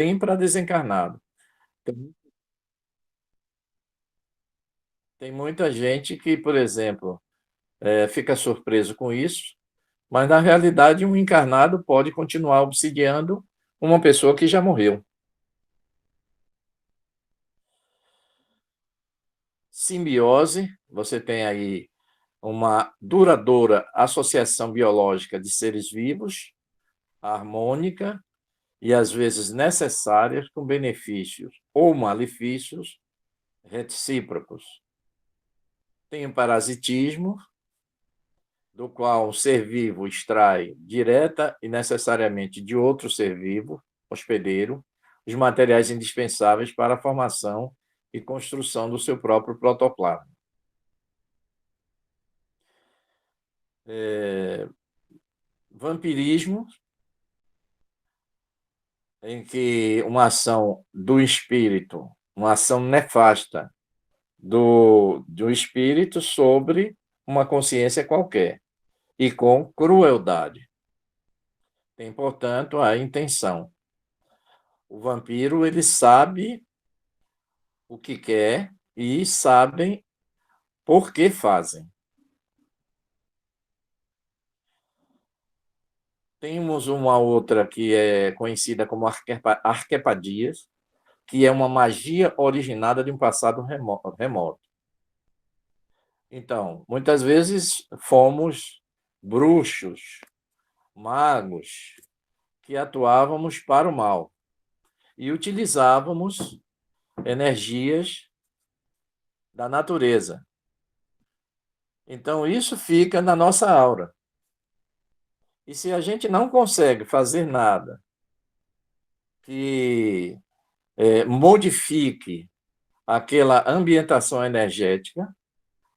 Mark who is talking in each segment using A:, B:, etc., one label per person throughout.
A: nem para desencarnado. Tem tem muita gente que, por exemplo, fica surpreso com isso, mas na realidade um encarnado pode continuar obsidiando uma pessoa que já morreu. Simbiose, você tem aí uma duradoura associação biológica de seres vivos, harmônica e às vezes necessárias, com benefícios ou malefícios recíprocos. Tem o parasitismo, do qual um ser vivo extrai direta e necessariamente de outro ser vivo, hospedeiro, os materiais indispensáveis para a formação e construção do seu próprio protoplasma. Vampirismo, em que uma ação do espírito, uma ação nefasta do espírito sobre uma consciência qualquer, e com crueldade. Tem, portanto, a intenção. O vampiro, ele sabe o que quer e sabem por que fazem. Temos uma outra que é conhecida como arquepadias, que é uma magia originada de um passado remoto. Então, muitas vezes fomos bruxos, magos, que atuávamos para o mal e utilizávamos energias da natureza. Então, isso fica na nossa aura. E se a gente não consegue fazer nada que modifique aquela ambientação energética,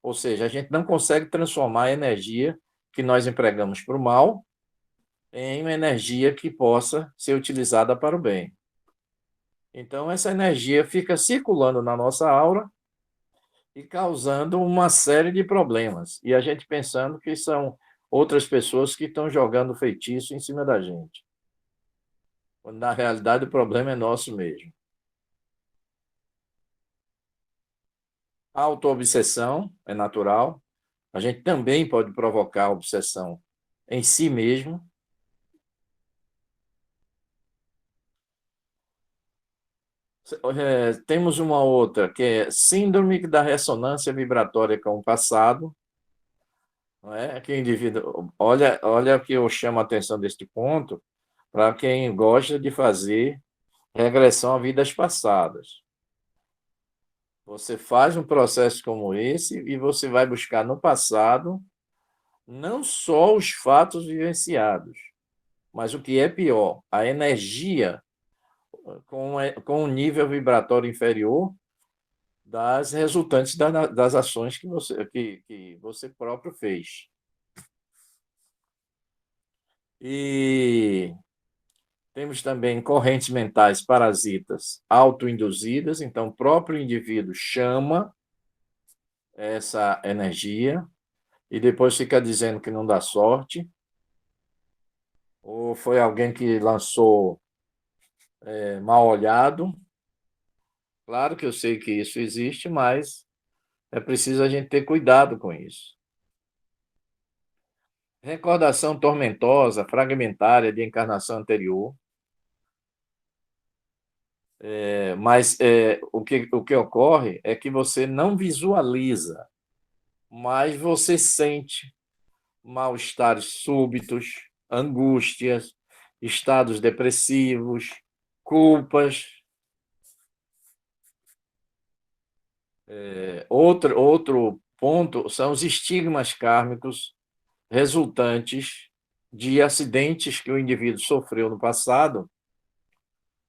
A: ou seja, a gente não consegue transformar a energia que nós empregamos para o mal em uma energia que possa ser utilizada para o bem. Então, essa energia fica circulando na nossa aura e causando uma série de problemas. E a gente pensando que são outras pessoas que estão jogando feitiço em cima da gente. Quando, na realidade, o problema é nosso mesmo. A autoobsessão é natural. A gente também pode provocar obsessão em si mesmo. Temos uma outra, que é síndrome da ressonância vibratória com o passado. Não é? Que o indivíduo, olha que eu chamo a atenção deste ponto, para quem gosta de fazer regressão a vidas passadas. Você faz um processo como esse e você vai buscar no passado não só os fatos vivenciados, mas o que é pior, a energia com um nível vibratório inferior das resultantes das ações que você próprio fez. E temos também correntes mentais parasitas autoinduzidas, então o próprio indivíduo chama essa energia e depois fica dizendo que não dá sorte, ou foi alguém que lançou mal olhado. Claro que eu sei que isso existe, mas é preciso a gente ter cuidado com isso. Recordação tormentosa, fragmentária de encarnação anterior. Mas o que ocorre é que você não visualiza, mas você sente mal-estares súbitos, angústias, estados depressivos, culpas. Outro ponto são os estigmas kármicos resultantes de acidentes que o indivíduo sofreu no passado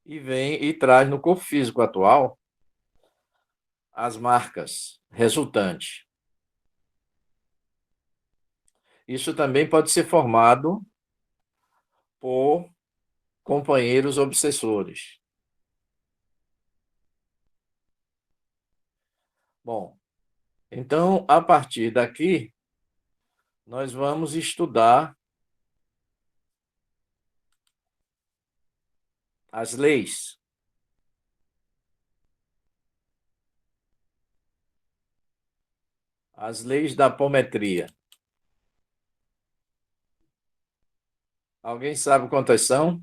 A: e vem e traz no corpo físico atual as marcas resultantes. Isso também pode ser formado por companheiros obsessores. Bom, então, a partir daqui, nós vamos estudar as leis. As leis da apometria. Alguém sabe quantas são?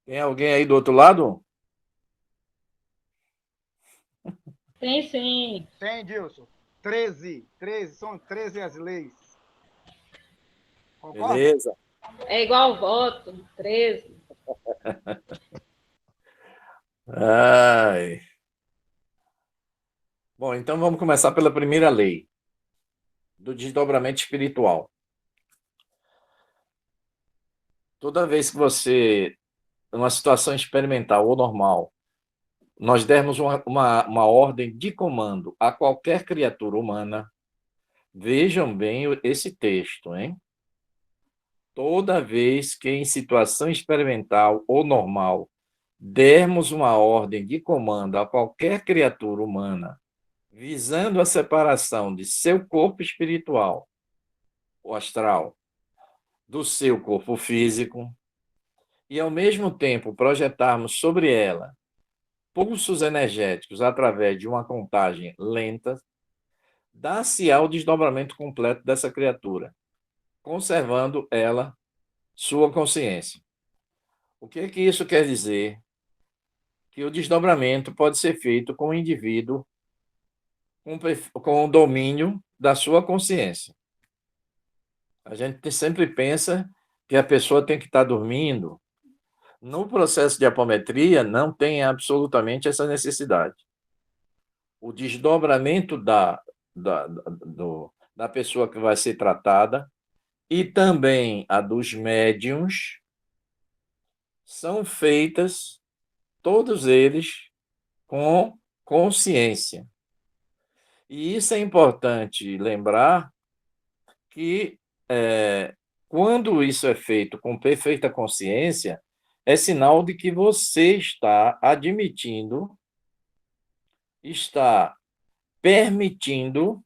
A: Tem alguém aí do outro lado?
B: Tem sim.
C: Tem, Dilson. 13. 13. São 13 as leis. Concorda?
A: Beleza.
B: É igual voto, 13.
A: Ai. Bom, então vamos começar pela primeira lei, do desdobramento espiritual. Toda vez que você, numa situação experimental ou normal, nós dermos uma ordem de comando a qualquer criatura humana, vejam bem esse texto, hein? Toda vez que em situação experimental ou normal dermos uma ordem de comando a qualquer criatura humana, visando a separação de seu corpo espiritual, o astral, do seu corpo físico, e ao mesmo tempo projetarmos sobre ela pulsos energéticos através de uma contagem lenta, dá-se-á o desdobramento completo dessa criatura, conservando ela sua consciência. O que é que isso quer dizer? Que o desdobramento pode ser feito com o indivíduo com o domínio da sua consciência. A gente sempre pensa que a pessoa tem que estar dormindo. No processo de apometria, não tem absolutamente essa necessidade. O desdobramento da pessoa que vai ser tratada e também a dos médiuns são feitas, todos eles, com consciência. E isso é importante lembrar que, quando isso é feito com perfeita consciência, é sinal de que você está admitindo, está permitindo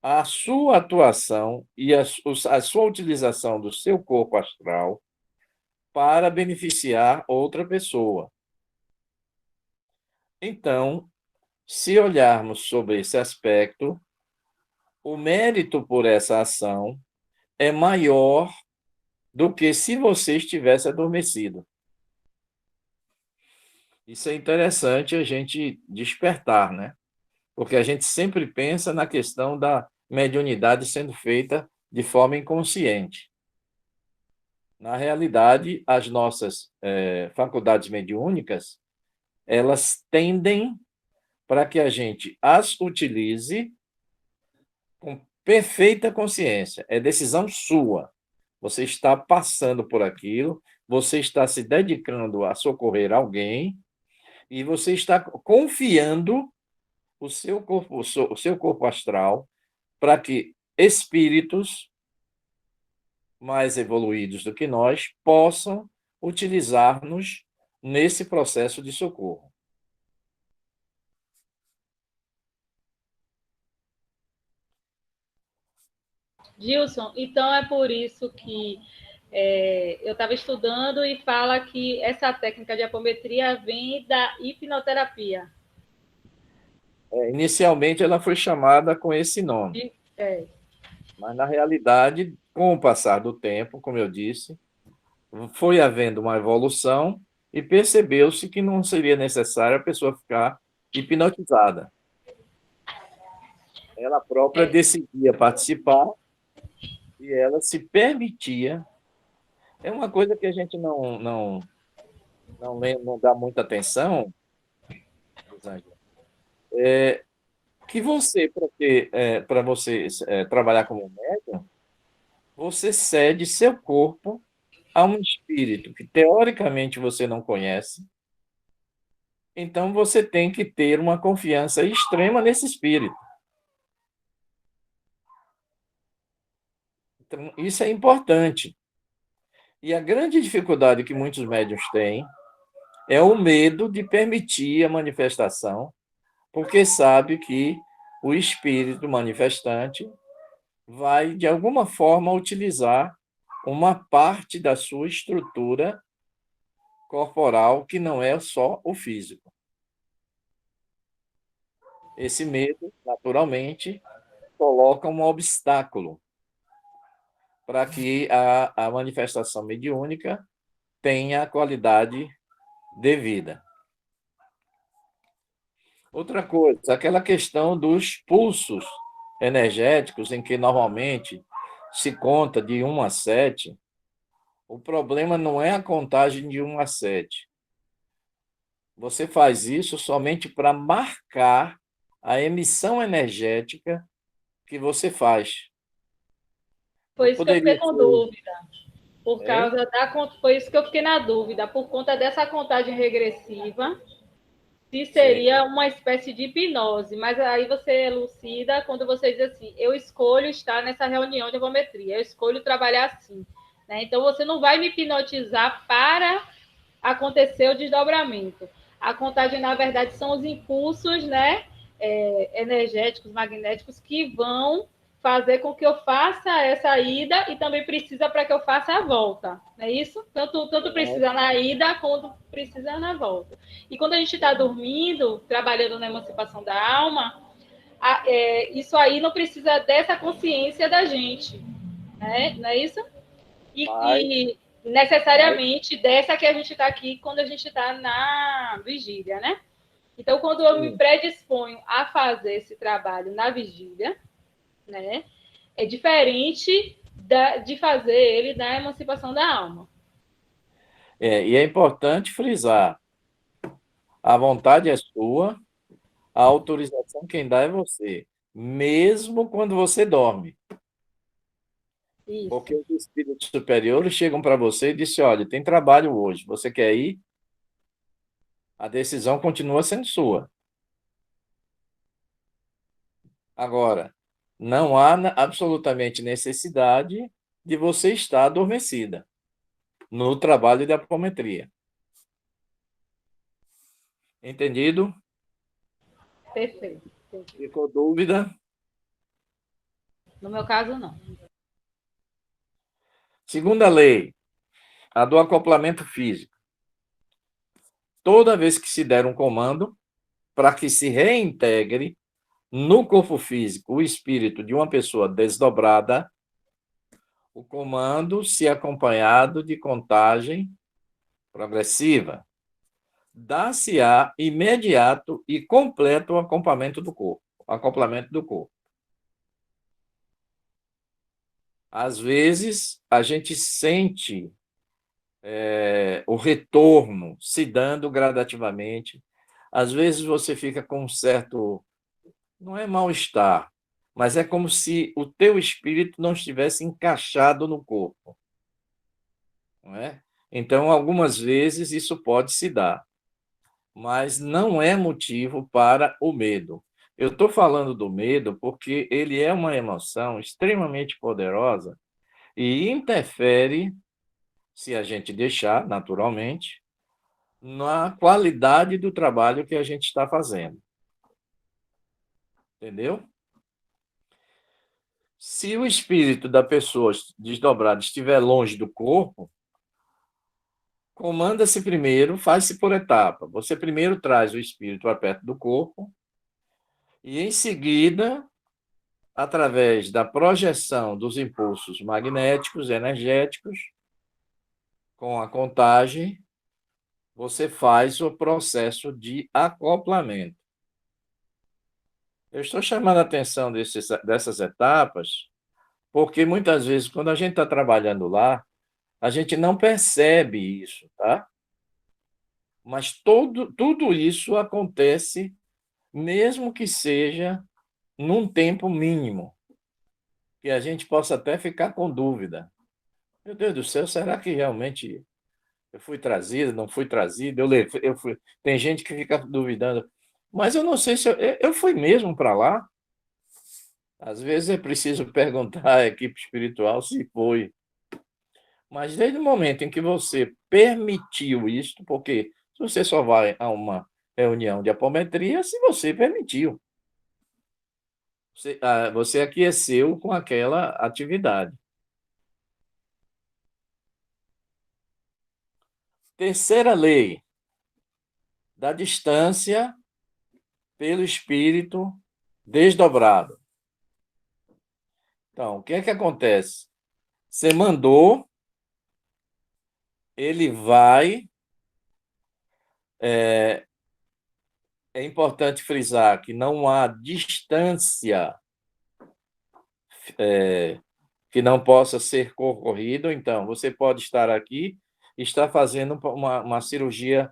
A: a sua atuação e a sua utilização do seu corpo astral para beneficiar outra pessoa. Então, se olharmos sobre esse aspecto, o mérito por essa ação é maior do que se você estivesse adormecido. Isso é interessante a gente despertar, né? Porque a gente sempre pensa na questão da mediunidade sendo feita de forma inconsciente. Na realidade, as nossas faculdades mediúnicas, elas tendem para que a gente as utilize com perfeita consciência. É decisão sua. Você está passando por aquilo, você está se dedicando a socorrer alguém e você está confiando o seu corpo astral para que espíritos mais evoluídos do que nós possam utilizar-nos nesse processo de socorro.
B: Gilson, então é por isso que eu estava estudando e fala que essa técnica de apometria vem da hipnoterapia.
A: Inicialmente, ela foi chamada com esse nome, mas, na realidade, com o passar do tempo, como eu disse, foi havendo uma evolução e percebeu-se que não seria necessário a pessoa ficar hipnotizada. Ela própria decidia participar e ela se permitia. É uma coisa que a gente não dá muita atenção, Rosângela, que você, para você trabalhar como médium, você cede seu corpo a um espírito que, teoricamente, você não conhece. Então, você tem que ter uma confiança extrema nesse espírito. Então, isso é importante. E a grande dificuldade que muitos médiuns têm é o medo de permitir a manifestação, porque sabe que o espírito manifestante vai, de alguma forma, utilizar uma parte da sua estrutura corporal que não é só o físico. Esse medo, naturalmente, coloca um obstáculo para que a manifestação mediúnica tenha a qualidade devida. Outra coisa, aquela questão dos pulsos energéticos, em que normalmente se conta de 1 a 7, o problema não é a contagem de 1 a 7. Você faz isso somente para marcar a emissão energética que você faz. Não
B: Foi isso que eu fiquei
A: poderia
B: com
A: ser.
B: dúvida. Por
A: É?
B: causa da. Foi isso que eu fiquei na dúvida, por conta dessa contagem regressiva, se seria
A: Certo.
B: uma espécie de hipnose. Mas aí você elucida quando você diz assim: eu escolho estar nessa reunião de avometria, eu escolho trabalhar assim. Né? Então você não vai me hipnotizar para acontecer o desdobramento. A contagem, na verdade, são os impulsos, né, energéticos, magnéticos, que vão fazer com que eu faça essa ida e também precisa para que eu faça a volta. Não é isso? Tanto precisa na ida quanto precisa na volta. E quando a gente está dormindo, trabalhando na emancipação da alma, isso aí não precisa dessa consciência da gente. Né? Não é isso?
A: Mas,
B: E
A: mas
B: necessariamente dessa que a gente está aqui quando a gente está na vigília, né? Então, quando eu me
A: sim,
B: predisponho a fazer esse trabalho na vigília, né, é diferente de fazer ele na emancipação da alma.
A: e é importante frisar, a vontade é sua, a autorização quem dá é você, mesmo quando você dorme. Porque
B: Isso.
A: os espíritos superiores chegam para você e dizem, olha, tem trabalho hoje, você quer ir? A decisão continua sendo sua. Agora, não há absolutamente necessidade de você estar adormecida no trabalho de apometria. Entendido?
B: Perfeito.
A: Ficou dúvida?
B: No meu caso, não.
A: Segunda lei, a do acoplamento físico. Toda vez que se der um comando para que se reintegre no corpo físico o espírito de uma pessoa desdobrada, o comando se acompanhado de contagem progressiva. Dá-se-á imediato e completo o acoplamento do corpo. Acoplamento do corpo. Às vezes, a gente sente o retorno se dando gradativamente. Às vezes você fica com um certo, não é mal-estar, mas é como se o teu espírito não estivesse encaixado no corpo, não é? Então, algumas vezes isso pode se dar, mas não é motivo para o medo. Eu estou falando do medo porque ele é uma emoção extremamente poderosa e interfere, se a gente deixar, naturalmente, na qualidade do trabalho que a gente está fazendo. Entendeu? Se o espírito da pessoa desdobrada estiver longe do corpo, comanda-se primeiro, faz-se por etapa. Você primeiro traz o espírito para perto do corpo e, em seguida, através da projeção dos impulsos magnéticos, energéticos, com a contagem, você faz o processo de acoplamento. Eu estou chamando a atenção dessas etapas, porque muitas vezes, quando a gente está trabalhando lá, a gente não percebe isso, tá? Mas tudo isso acontece, mesmo que seja num tempo mínimo, que a gente possa até ficar com dúvida. Meu Deus do céu, será que realmente eu fui trazido, não fui trazido? Eu fui. Tem gente que fica duvidando, mas eu não sei se eu fui mesmo para lá. Às vezes é preciso perguntar à equipe espiritual se foi. Mas desde o momento em que você permitiu isso, porque você só vai a uma reunião de apometria se você permitiu. Você aqueceu com aquela atividade. Terceira lei, da distância pelo espírito desdobrado. Então, o que é que acontece? Você mandou, ele vai. É importante frisar que não há distância que não possa ser corrido. Então, você pode estar aqui e estar fazendo uma cirurgia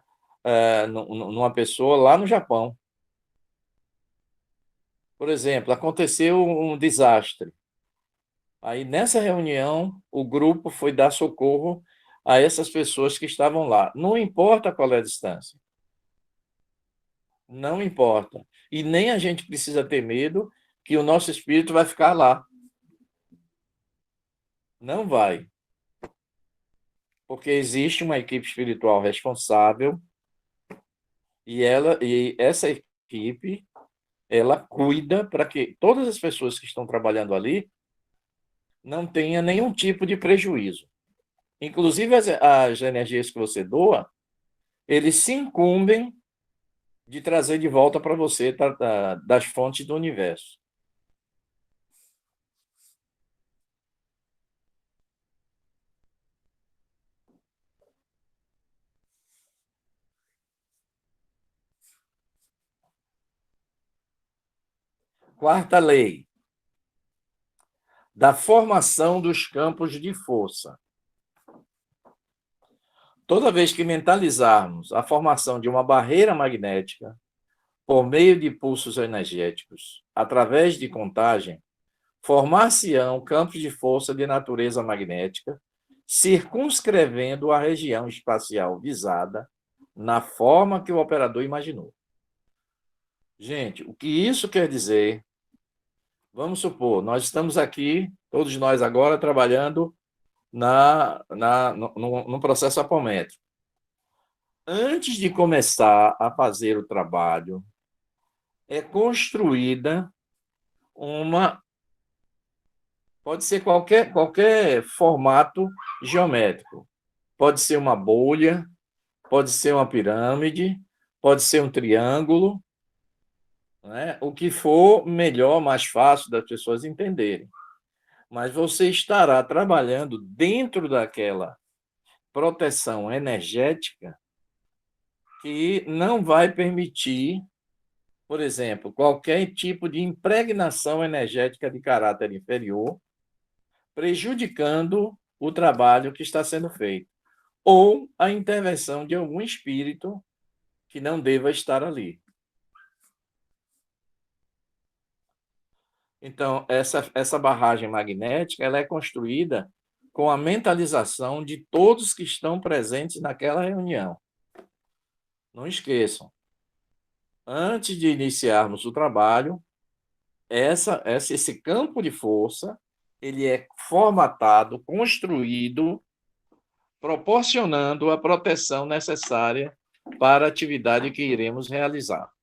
A: numa pessoa lá no Japão. Por exemplo, aconteceu um desastre. Aí, nessa reunião, o grupo foi dar socorro a essas pessoas que estavam lá. Não importa qual é a distância. Não importa. E nem a gente precisa ter medo que o nosso espírito vai ficar lá. Não vai. Porque existe uma equipe espiritual responsável e essa equipe ela cuida para que todas as pessoas que estão trabalhando ali não tenham nenhum tipo de prejuízo. Inclusive as energias que você doa, eles se incumbem de trazer de volta para você das fontes do universo. Quarta lei, da formação dos campos de força. Toda vez que mentalizarmos a formação de uma barreira magnética por meio de pulsos energéticos, através de contagem, formar-se-ão campos de força de natureza magnética, circunscrevendo a região espacial visada na forma que o operador imaginou. Gente, o que isso quer dizer? Vamos supor, nós estamos aqui, todos nós agora, trabalhando no processo apométrico. Antes de começar a fazer o trabalho, é construída uma. Pode ser qualquer formato geométrico. Pode ser uma bolha, pode ser uma pirâmide, pode ser um triângulo, né? O que for melhor, mais fácil das pessoas entenderem. Mas você estará trabalhando dentro daquela proteção energética que não vai permitir, por exemplo, qualquer tipo de impregnação energética de caráter inferior, prejudicando o trabalho que está sendo feito, ou a intervenção de algum espírito que não deva estar ali. Então, essa barragem magnética ela é construída com a mentalização de todos que estão presentes naquela reunião. Não esqueçam, antes de iniciarmos o trabalho, esse campo de força ele é formatado, construído, proporcionando a proteção necessária para a atividade que iremos realizar.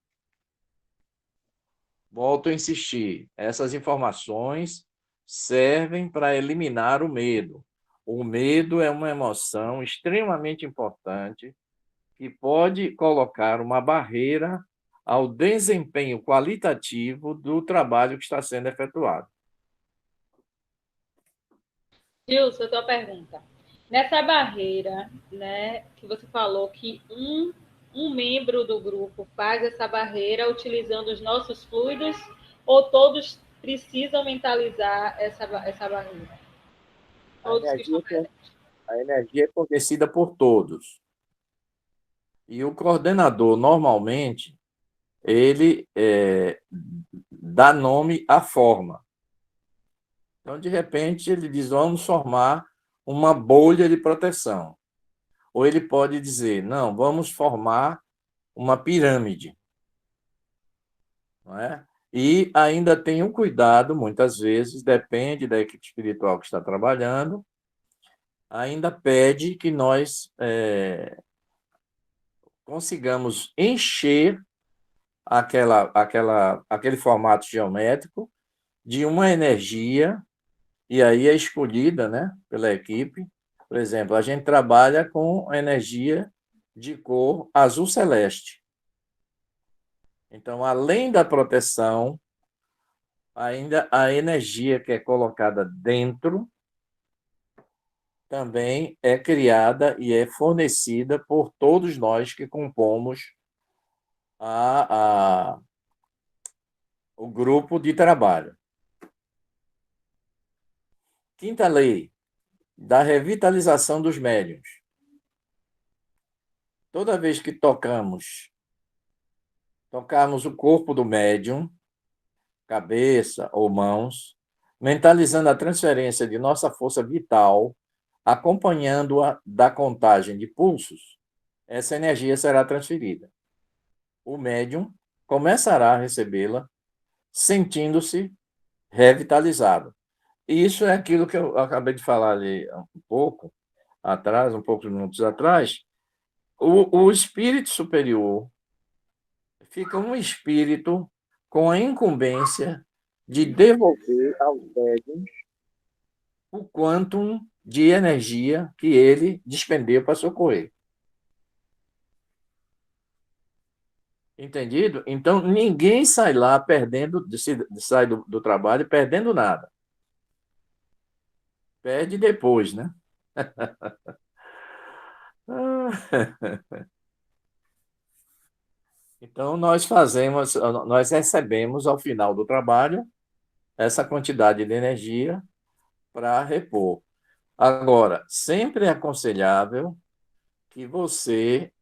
A: Volto a insistir, essas informações servem para eliminar o medo. O medo é uma emoção extremamente importante que pode colocar uma barreira ao desempenho qualitativo do trabalho que está sendo efetuado.
B: Gilson, eu tenho uma pergunta. Nessa barreira, né, que você falou que um membro do grupo faz essa barreira utilizando os nossos fluidos, ou todos precisam mentalizar essa barreira? Todos que estão presentes.
A: A energia é fornecida por todos. E o coordenador, normalmente, ele dá nome à forma. Então, de repente, ele diz, vamos formar uma bolha de proteção. Ou ele pode dizer, não, vamos formar uma pirâmide. Não é? E ainda tem um cuidado, muitas vezes, depende da equipe espiritual que está trabalhando, ainda pede que nós consigamos encher aquele formato geométrico de uma energia, e aí é escolhida, né, pela equipe. Por exemplo, a gente trabalha com energia de cor azul celeste. Então, além da proteção, ainda a energia que é colocada dentro também é criada e é fornecida por todos nós que compomos a, a, o grupo de trabalho. Quinta lei, da revitalização dos médiuns. Toda vez que tocarmos o corpo do médium, cabeça ou mãos, mentalizando a transferência de nossa força vital, acompanhando-a da contagem de pulsos, essa energia será transferida. O médium começará a recebê-la, sentindo-se revitalizado. E isso é aquilo que eu acabei de falar ali um pouco atrás, um poucos minutos atrás. O espírito superior fica um espírito com a incumbência de devolver aos médiums o quantum de energia que ele despendeu para socorrer. Entendido? Então, ninguém sai lá perdendo, sai do trabalho perdendo nada. Perde depois, né? Então, nós recebemos ao final do trabalho essa quantidade de energia para repor. Agora, sempre é aconselhável que você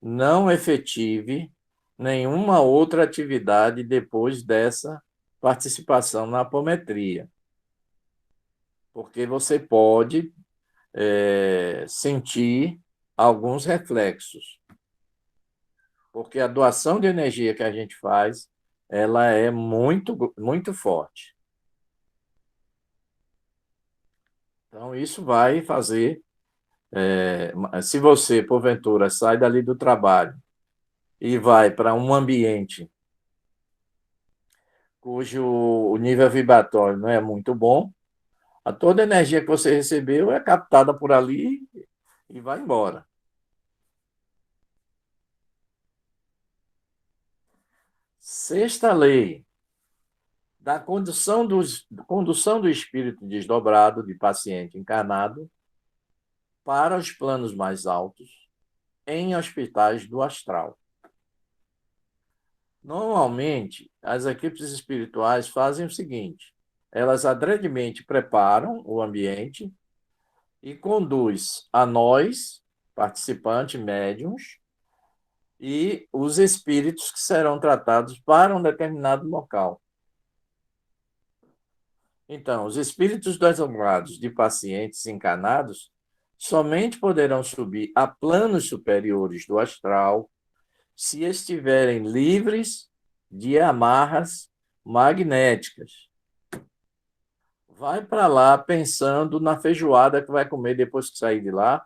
A: não efetive nenhuma outra atividade depois dessa participação na apometria, porque você pode sentir alguns reflexos, porque a doação de energia que a gente faz, ela é muito, muito forte. Então, isso vai fazer, se você, porventura, sai dali do trabalho e vai para um ambiente cujo nível vibratório não é muito bom, toda a energia que você recebeu é captada por ali e vai embora. Sexta lei, da condução do espírito desdobrado de paciente encarnado para os planos mais altos em hospitais do astral. Normalmente, as equipes espirituais fazem o seguinte: elas adredemente preparam o ambiente e conduz a nós, participantes médiums, e os espíritos que serão tratados para um determinado local. Então, os espíritos desobrados de pacientes encarnados somente poderão subir a planos superiores do astral se estiverem livres de amarras magnéticas. Vai para lá pensando na feijoada que vai comer depois que sair de lá.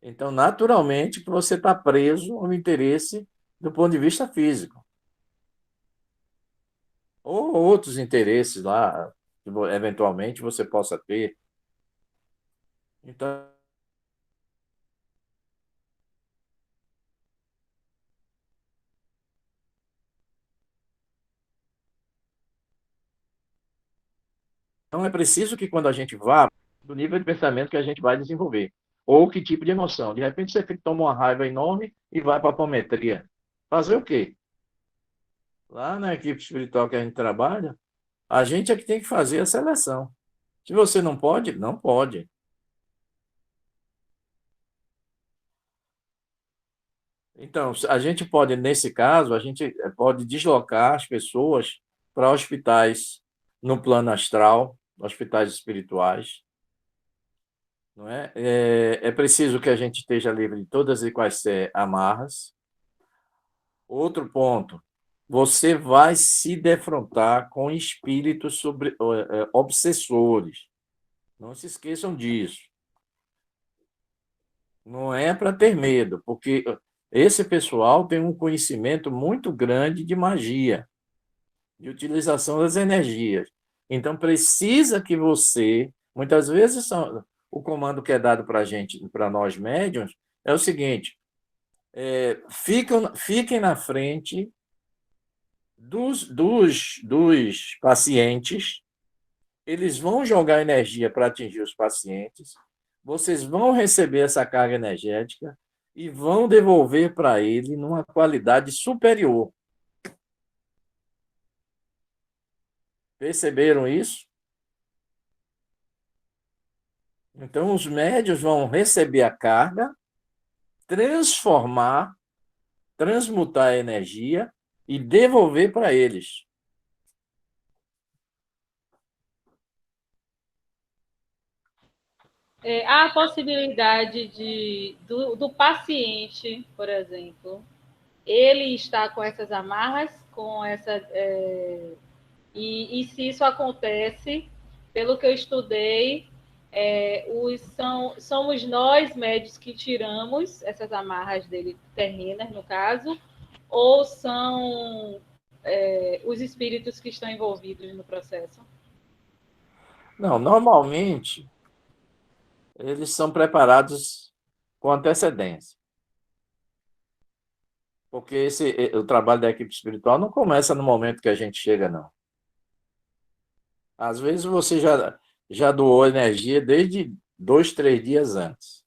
A: Então, naturalmente, que você está preso ao interesse do ponto de vista físico. Ou outros interesses lá, que eventualmente você possa ter. Então, é preciso que quando a gente vá, do nível de pensamento que a gente vai desenvolver, ou que tipo de emoção. De repente você toma uma raiva enorme e vai para a apometria. Fazer o quê? Lá na equipe espiritual que a gente trabalha, a gente é que tem que fazer a seleção. Se você não pode, não pode. Então, a gente pode, nesse caso, a gente pode deslocar as pessoas para hospitais no plano astral, hospitais espirituais. Não é? É preciso que a gente esteja livre de todas e quaisquer amarras. Outro ponto, você vai se defrontar com espíritos obsessores. Não se esqueçam disso. Não é para ter medo, porque esse pessoal tem um conhecimento muito grande de magia, de utilização das energias. Então, precisa que você, muitas vezes, o comando que é dado para a gente, para nós médiuns, é o seguinte: fiquem na frente dos pacientes, eles vão jogar energia para atingir os pacientes, vocês vão receber essa carga energética e vão devolver para ele numa qualidade superior. Perceberam isso? Então, os médios vão receber a carga, transformar, transmutar a energia e devolver para eles.
B: Há a possibilidade do paciente, por exemplo, ele está com essas amarras, com essa. E se isso acontece, pelo que eu estudei, somos nós, médios, que tiramos essas amarras dele, terrenas, no caso, ou são os espíritos que estão envolvidos no processo?
A: Não, normalmente, eles são preparados com antecedência. Porque o trabalho da equipe espiritual não começa no momento que a gente chega, não. Às vezes você já doou energia desde 2, 3 dias antes.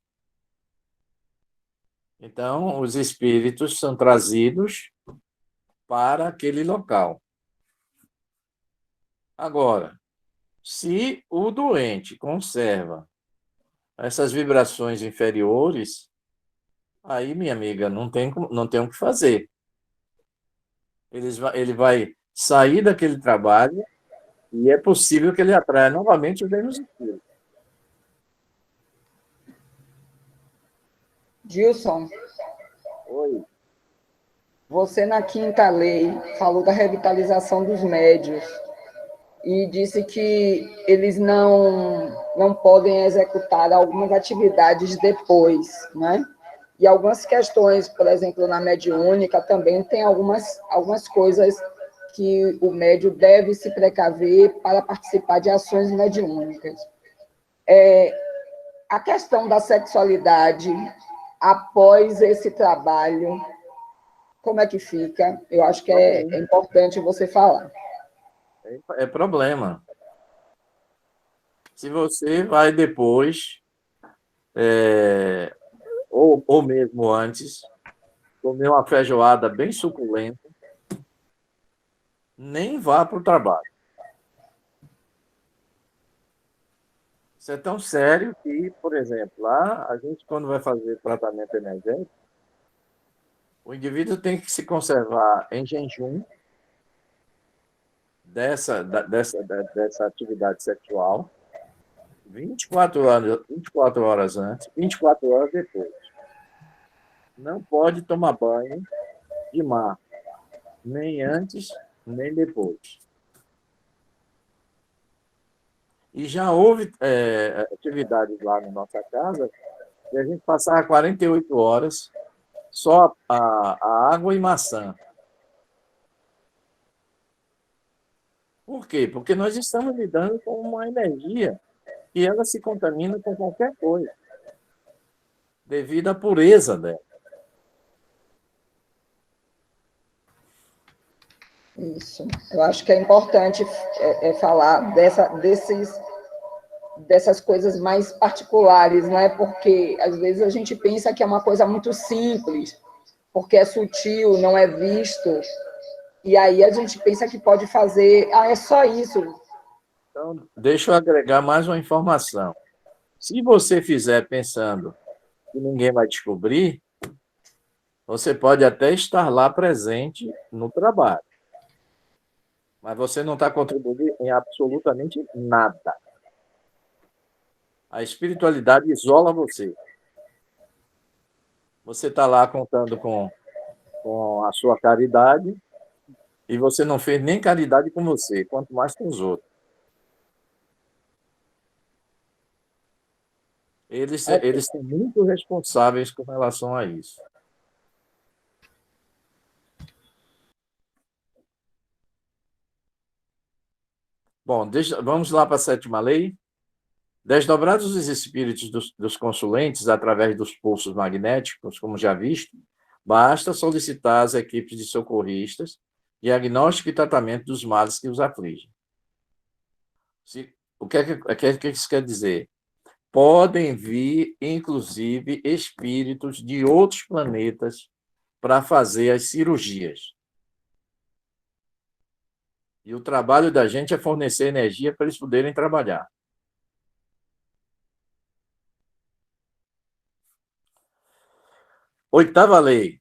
A: Então, os espíritos são trazidos para aquele local. Agora, se o doente conserva essas vibrações inferiores, aí, minha amiga, não tem o que fazer. Ele vai sair daquele trabalho e é possível que ele atraia novamente os mesmos espíritos.
D: Gilson,
A: Oi.
D: você na quinta lei falou da revitalização dos médios e disse que eles não podem executar algumas atividades depois, né? E algumas questões, por exemplo, na mediúnica também tem algumas coisas que o médium deve se precaver para participar de ações mediúnicas. A questão da sexualidade após esse trabalho, como é que fica? Eu acho que é importante você falar.
A: É problema. Se você vai depois, ou mesmo antes, comer uma feijoada bem suculenta, nem vá para o trabalho. Isso é tão sério que, por exemplo, lá a gente, quando vai fazer tratamento energético, o indivíduo tem que se conservar em jejum dessa atividade sexual 24 horas antes, 24 horas depois. Não pode tomar banho de mar, nem antes, nem depois. E já houve atividades lá na nossa casa que a gente passava 48 horas só a água e maçã. Por quê? Porque nós estamos lidando com uma energia que ela se contamina com qualquer coisa, devido à pureza dela.
D: Isso. Eu acho que é importante falar dessas coisas mais particulares, né? Porque às vezes a gente pensa que é uma coisa muito simples, porque é sutil, não é visto, e aí a gente pensa que pode fazer, é só isso.
A: Então, deixa eu agregar mais uma informação. Se você fizer pensando que ninguém vai descobrir, você pode até estar lá presente no trabalho, mas você não está contribuindo em absolutamente nada. A espiritualidade isola você. Você está lá contando com a sua caridade e você não fez nem caridade com você, quanto mais com os outros. Eles são muito responsáveis com relação a isso. Bom, vamos lá para a sétima lei. Desdobrados os espíritos dos consulentes através dos pulsos magnéticos, como já visto, basta solicitar às equipes de socorristas diagnóstico e tratamento dos males que os afligem. O que é que isso quer dizer? Podem vir, inclusive, espíritos de outros planetas para fazer as cirurgias. E o trabalho da gente é fornecer energia para eles poderem trabalhar. Oitava lei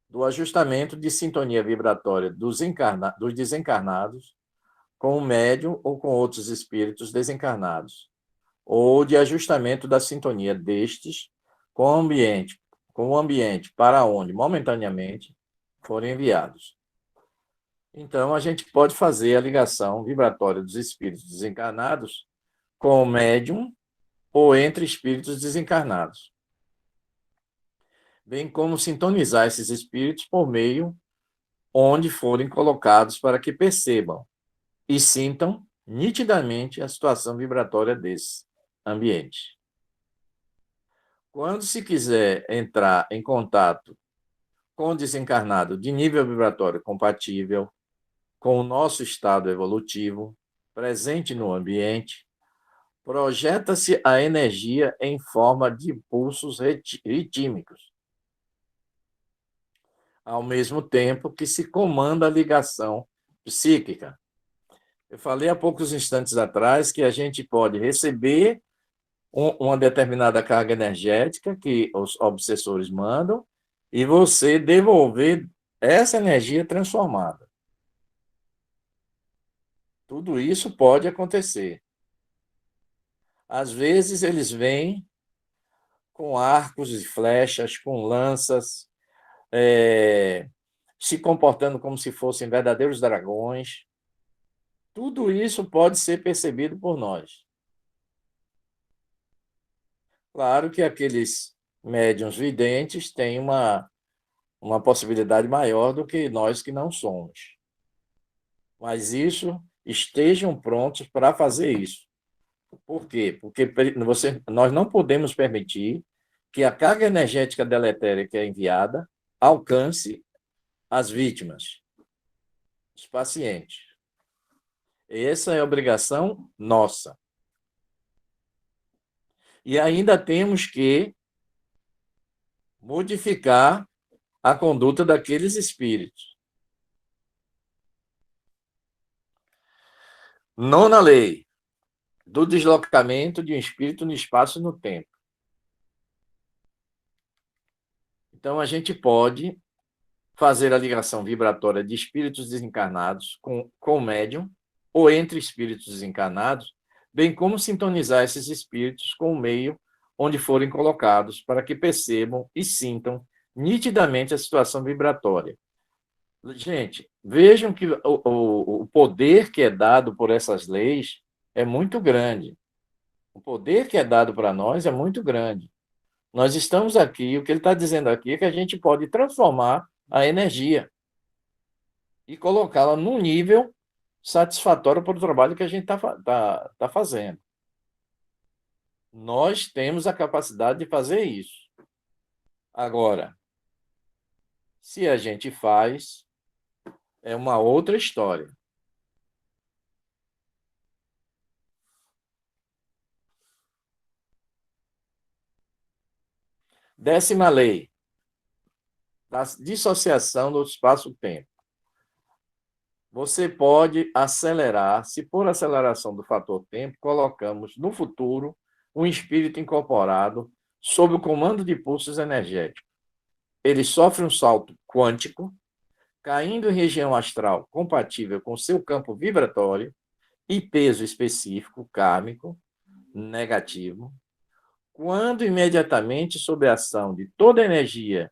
A: do ajustamento de sintonia vibratória dos desencarnados com o médium ou com outros espíritos desencarnados, ou de ajustamento da sintonia destes com o ambiente para onde, momentaneamente, forem enviados. Então, a gente pode fazer a ligação vibratória dos espíritos desencarnados com o médium ou entre espíritos desencarnados, bem como sintonizar esses espíritos por meio onde forem colocados para que percebam e sintam nitidamente a situação vibratória desse ambiente. Quando se quiser entrar em contato com o desencarnado de nível vibratório compatível com o nosso estado evolutivo presente no ambiente, projeta-se a energia em forma de pulsos ritmicos, ao mesmo tempo que se comanda a ligação psíquica. Eu falei há poucos instantes atrás que a gente pode receber uma determinada carga energética que os obsessores mandam e você devolver essa energia transformada. Tudo isso pode acontecer. Às vezes eles vêm com arcos e flechas, com lanças, se comportando como se fossem verdadeiros dragões. Tudo isso pode ser percebido por nós. Claro que aqueles médiuns videntes têm uma possibilidade maior do que nós que não somos. Mas estejam prontos para fazer isso. Por quê? Porque nós não podemos permitir que a carga energética deletéria que é enviada alcance as vítimas, os pacientes. Essa é a obrigação nossa. E ainda temos que modificar a conduta daqueles espíritos. Nona lei do deslocamento de um espírito no espaço e no tempo. Então, a gente pode fazer a ligação vibratória de espíritos desencarnados com o médium ou entre espíritos desencarnados, bem como sintonizar esses espíritos com o meio onde forem colocados para que percebam e sintam nitidamente a situação vibratória. Gente, vejam que o poder que é dado por essas leis é muito grande. O poder que é dado para nós é muito grande. Nós estamos aqui, o que ele está dizendo aqui é que a gente pode transformar a energia e colocá-la num nível satisfatório para o trabalho que a gente tá fazendo. Nós temos a capacidade de fazer isso. Agora, se a gente faz, é uma outra história. Décima lei da dissociação do espaço-tempo. Você pode acelerar, se por aceleração do fator tempo, colocamos no futuro um espírito incorporado sob o comando de pulsos energéticos. Ele sofre um salto quântico, caindo em região astral compatível com seu campo vibratório e peso específico, kármico, negativo, quando imediatamente sob a ação de toda a energia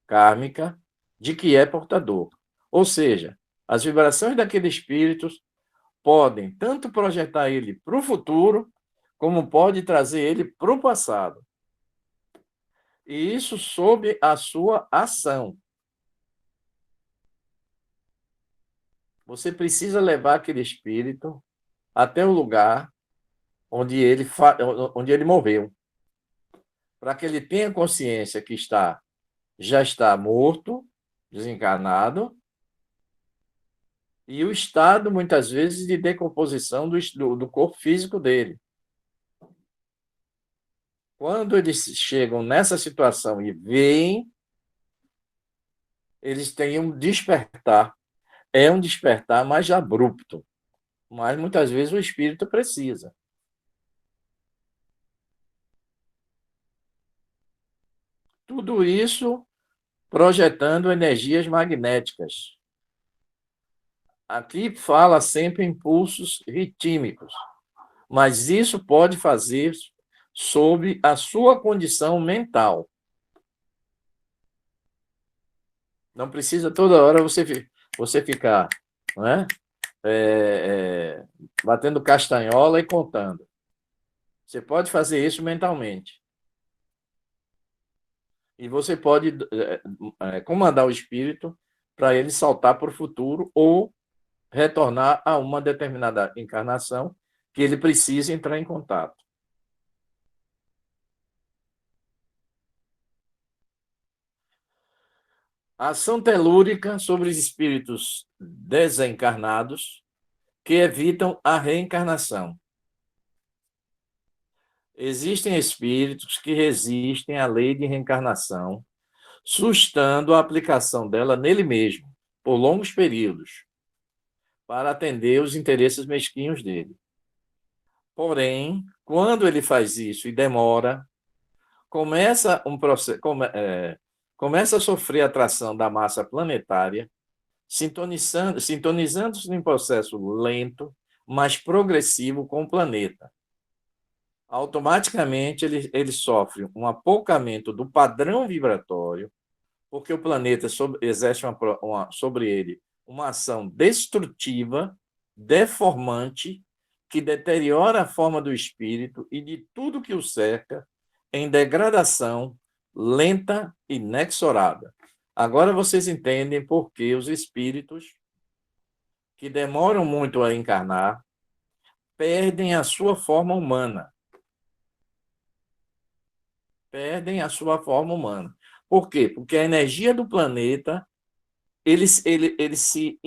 A: kármica de que é portador. Ou seja, as vibrações daquele espírito podem tanto projetar ele para o futuro, como pode trazer ele para o passado. E isso sob a sua ação. Você precisa levar aquele espírito até o lugar onde ele morreu, para que ele tenha consciência que já está morto, desencarnado, e o estado, muitas vezes, de decomposição do corpo físico dele. Quando eles chegam nessa situação e veem, eles têm um despertar. É um despertar mais abrupto, mas muitas vezes o espírito precisa. Tudo isso projetando energias magnéticas. Aqui fala sempre impulsos ritmicos, mas isso pode fazer sob a sua condição mental. Não precisa toda hora você ficar, não é? Batendo castanhola e contando. Você pode fazer isso mentalmente. E você pode comandar o espírito para ele saltar para o futuro ou retornar a uma determinada encarnação que ele precisa entrar em contato. A ação telúrica sobre os espíritos desencarnados que evitam a reencarnação. Existem espíritos que resistem à lei de reencarnação, sustando a aplicação dela nele mesmo, por longos períodos, para atender os interesses mesquinhos dele. Porém, quando ele faz isso e demora, começa a sofrer a atração da massa planetária, sintonizando-se em processo lento, mas progressivo com o planeta. Automaticamente, ele sofre um apoucamento do padrão vibratório, porque o planeta exerce sobre ele uma ação destrutiva, deformante, que deteriora a forma do espírito e de tudo que o cerca em degradação lenta e inexorável. Agora vocês entendem por que os espíritos que demoram muito a encarnar perdem a sua forma humana. Perdem a sua forma humana. Por quê? Porque a energia do planeta ele se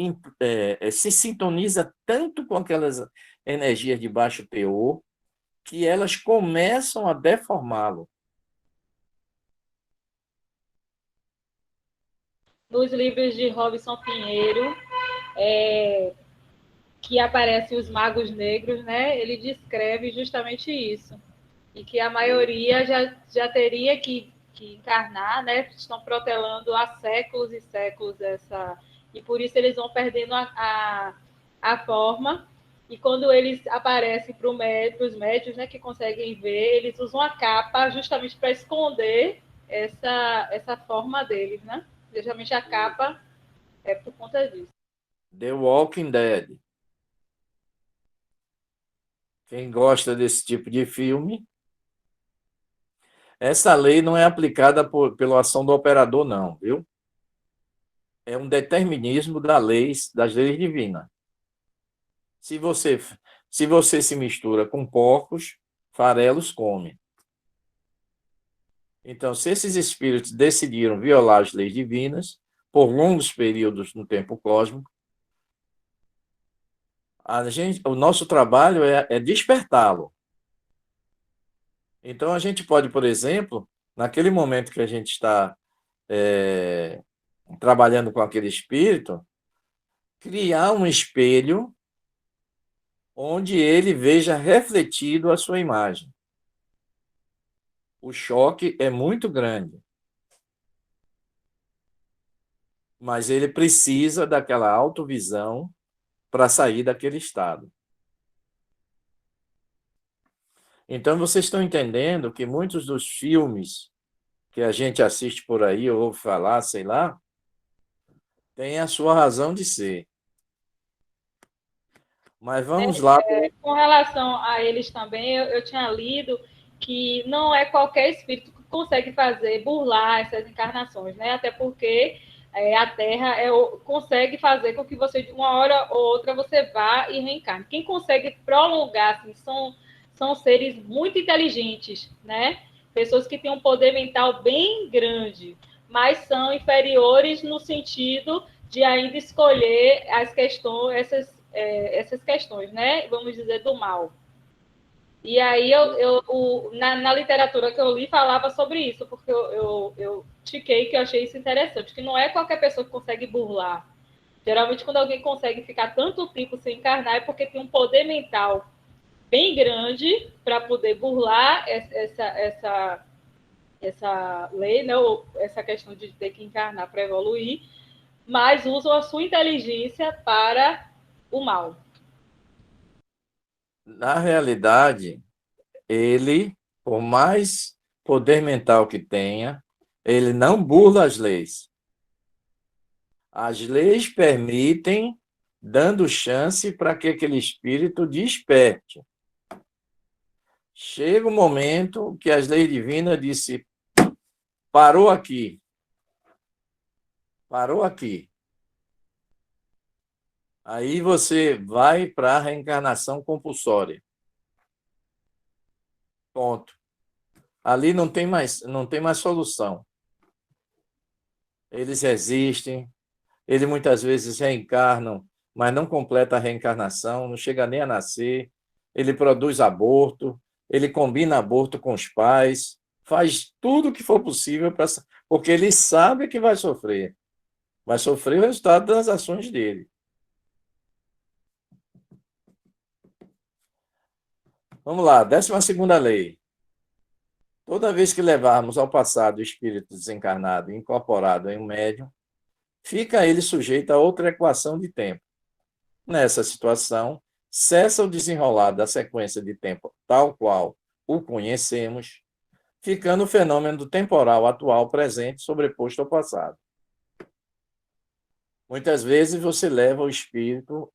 A: sintoniza tanto com aquelas energias de baixo teor que elas começam a deformá-lo.
B: Nos livros de Robson Pinheiro, que aparecem os magos negros, né? Ele descreve justamente isso. E que a maioria já teria que encarnar, né? Estão protelando há séculos e séculos essa... E por isso eles vão perdendo a forma. E quando eles aparecem para os médios, né, que conseguem ver, eles usam a capa justamente para esconder essa forma deles, né? Geralmente a capa é por conta disso.
A: The Walking Dead. Quem gosta desse tipo de filme, essa lei não é aplicada pela ação do operador, não, viu? É um determinismo das leis divinas. Se você se mistura com porcos, farelos come. Então, se esses espíritos decidiram violar as leis divinas por longos períodos no tempo cósmico, o nosso trabalho é despertá-lo. Então, a gente pode, por exemplo, naquele momento que a gente está trabalhando com aquele espírito, criar um espelho onde ele veja refletido a sua imagem. O choque é muito grande. Mas ele precisa daquela autovisão para sair daquele estado. Então, vocês estão entendendo que muitos dos filmes que a gente assiste por aí, ou ouve falar, sei lá, têm a sua razão de ser. Mas vamos lá.
B: Com relação a eles também, eu tinha lido que não é qualquer espírito que consegue burlar essas encarnações, né? Até porque a Terra consegue fazer com que você, de uma hora ou outra, você vá e reencarne. Quem consegue prolongar, assim, são seres muito inteligentes, né? Pessoas que têm um poder mental bem grande, mas são inferiores no sentido de ainda escolher as questões, essas questões, né? Vamos dizer, do mal. E aí, na literatura que eu li, falava sobre isso, porque eu tiquei que eu achei isso interessante, que não é qualquer pessoa que consegue burlar. Geralmente, quando alguém consegue ficar tanto tempo sem encarnar, é porque tem um poder mental bem grande para poder burlar essa lei, né? Ou essa questão de ter que encarnar para evoluir, mas usam a sua inteligência para o mal.
A: Na realidade, ele, por mais poder mental que tenha, ele não burla as leis. As leis permitem, dando chance para que aquele espírito desperte. Chega um momento que as leis divinas disse, parou aqui. Parou aqui. Aí você vai para a reencarnação compulsória. Ponto. Ali não tem mais solução. Eles resistem, eles muitas vezes reencarnam, mas não completa a reencarnação, não chega nem a nascer, ele produz aborto, ele combina aborto com os pais, faz tudo o que for possível, porque ele sabe que vai sofrer o resultado das ações dele. Vamos lá, 12ª lei. Toda vez que levarmos ao passado o espírito desencarnado e incorporado em um médium, fica ele sujeito a outra equação de tempo. Nessa situação, cessa o desenrolar da sequência de tempo tal qual o conhecemos, ficando o fenômeno temporal atual presente sobreposto ao passado. Muitas vezes você leva o espírito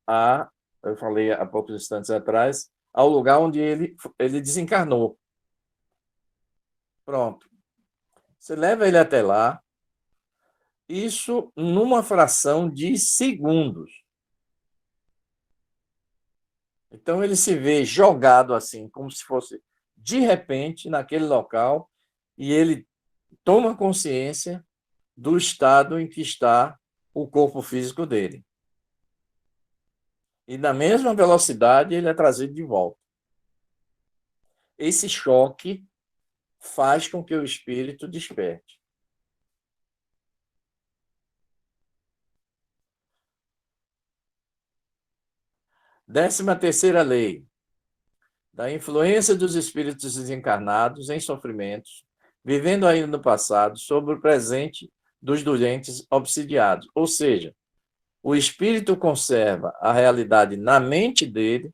A: eu falei há poucos instantes atrás, ao lugar onde ele desencarnou. Pronto. Você leva ele até lá, isso numa fração de segundos. Então, ele se vê jogado assim, como se fosse de repente naquele local, e ele toma consciência do estado em que está o corpo físico dele. E na mesma velocidade, ele é trazido de volta. Esse choque faz com que o espírito desperte. Décima terceira lei. Da influência dos espíritos desencarnados em sofrimentos, vivendo ainda no passado, sobre o presente dos doentes obsidiados. Ou seja, o espírito conserva a realidade na mente dele,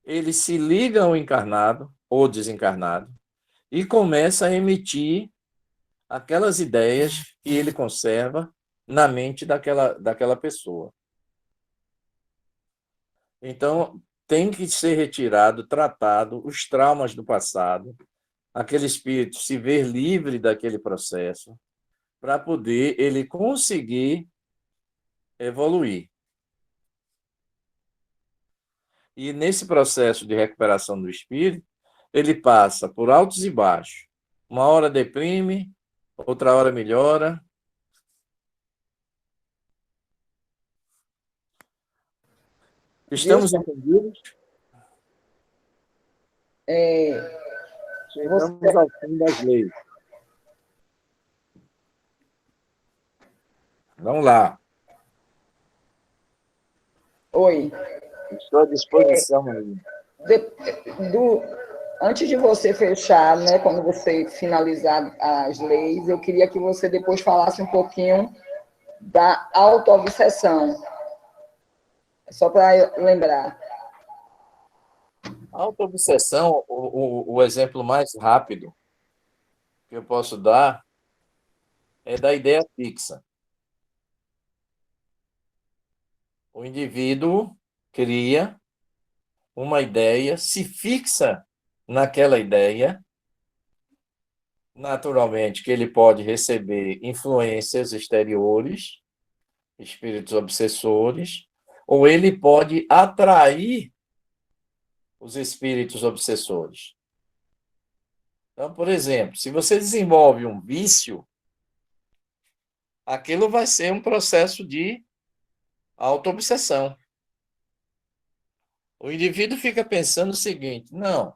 A: ele se liga ao encarnado ou desencarnado e começa a emitir aquelas ideias que ele conserva na mente daquela pessoa. Então, tem que ser retirado, tratado os traumas do passado, aquele espírito se ver livre daquele processo, para poder ele conseguir evoluir. E nesse processo de recuperação do espírito, ele passa por altos e baixos. Uma hora deprime, outra hora melhora. Estamos entendidos? Chegamos ao fim das leis. Vamos lá.
D: Oi.
A: Estou à disposição aí.
D: Antes de você fechar, né, quando você finalizar as leis, eu queria que você depois falasse um pouquinho da autoobsessão. Só para lembrar.
A: A autoobsessão, o exemplo mais rápido que eu posso dar é da ideia fixa. O indivíduo cria uma ideia, se fixa naquela ideia, naturalmente que ele pode receber influências exteriores, espíritos obsessores, ou ele pode atrair os espíritos obsessores. Então, por exemplo, se você desenvolve um vício, aquilo vai ser um processo de autoobsessão. O indivíduo fica pensando o seguinte: não,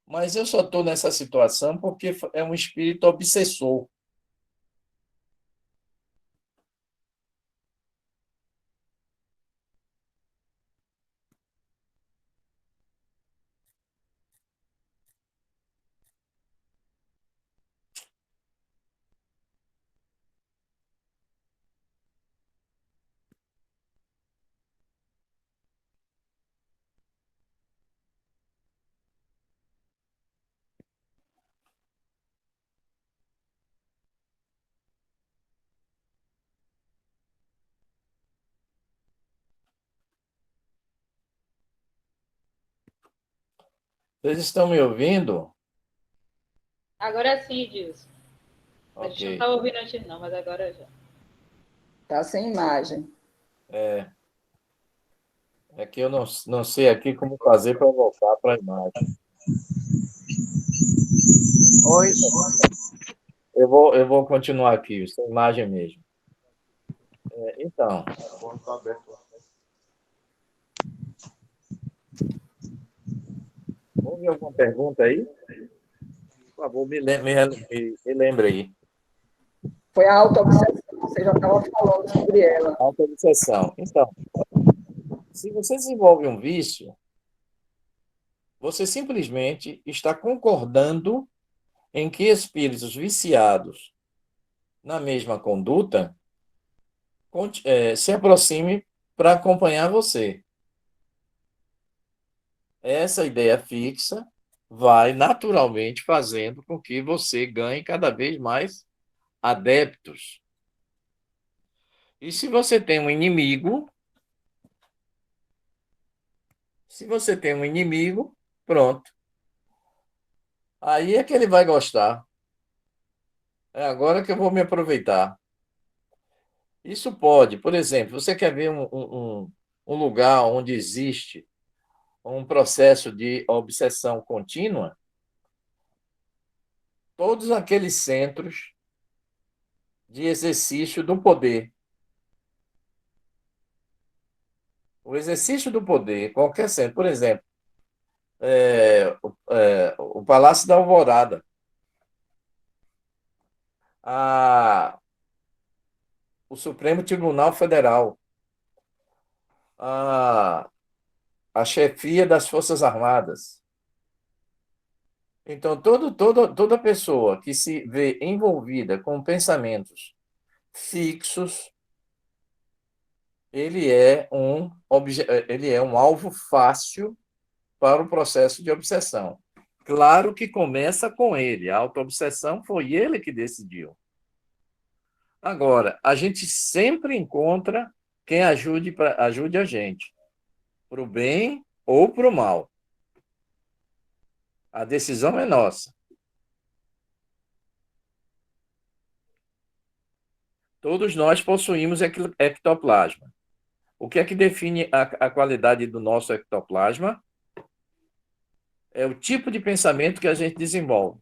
A: mas eu só estou nessa situação porque é um espírito obsessor. Vocês estão me ouvindo?
B: Agora sim, Dilson. A gente não
A: Ok.
B: estava ouvindo antes, não, mas agora já.
D: Tá sem imagem.
A: É que eu não sei aqui como fazer para voltar para a imagem.
C: Oi.
A: Eu vou continuar aqui, sem imagem mesmo. Então, houve alguma pergunta aí? Por favor, me lembre aí.
D: Foi a autoobsessão, você já estava falando sobre ela.
A: Autoobsessão. Então, se você desenvolve um vício, você simplesmente está concordando em que espíritos viciados na mesma conduta se aproxime para acompanhar você. Essa ideia fixa vai naturalmente fazendo com que você ganhe cada vez mais adeptos. E se você tem um inimigo, pronto. Aí é que ele vai gostar. É agora que eu vou me aproveitar. Isso pode, por exemplo, você quer ver um lugar onde existe um processo de obsessão contínua? Todos aqueles centros de exercício do poder. O exercício do poder, qualquer centro, por exemplo, o Palácio da Alvorada, o Supremo Tribunal Federal, a, a chefia das Forças Armadas. Então, toda pessoa que se vê envolvida com pensamentos fixos, ele é um alvo fácil para o processo de obsessão. Claro que começa com ele, a autoobsessão foi ele que decidiu. Agora, a gente sempre encontra quem ajude a gente, para o bem ou para o mal. A decisão é nossa. Todos nós possuímos ectoplasma. O que é que define a qualidade do nosso ectoplasma? É o tipo de pensamento que a gente desenvolve.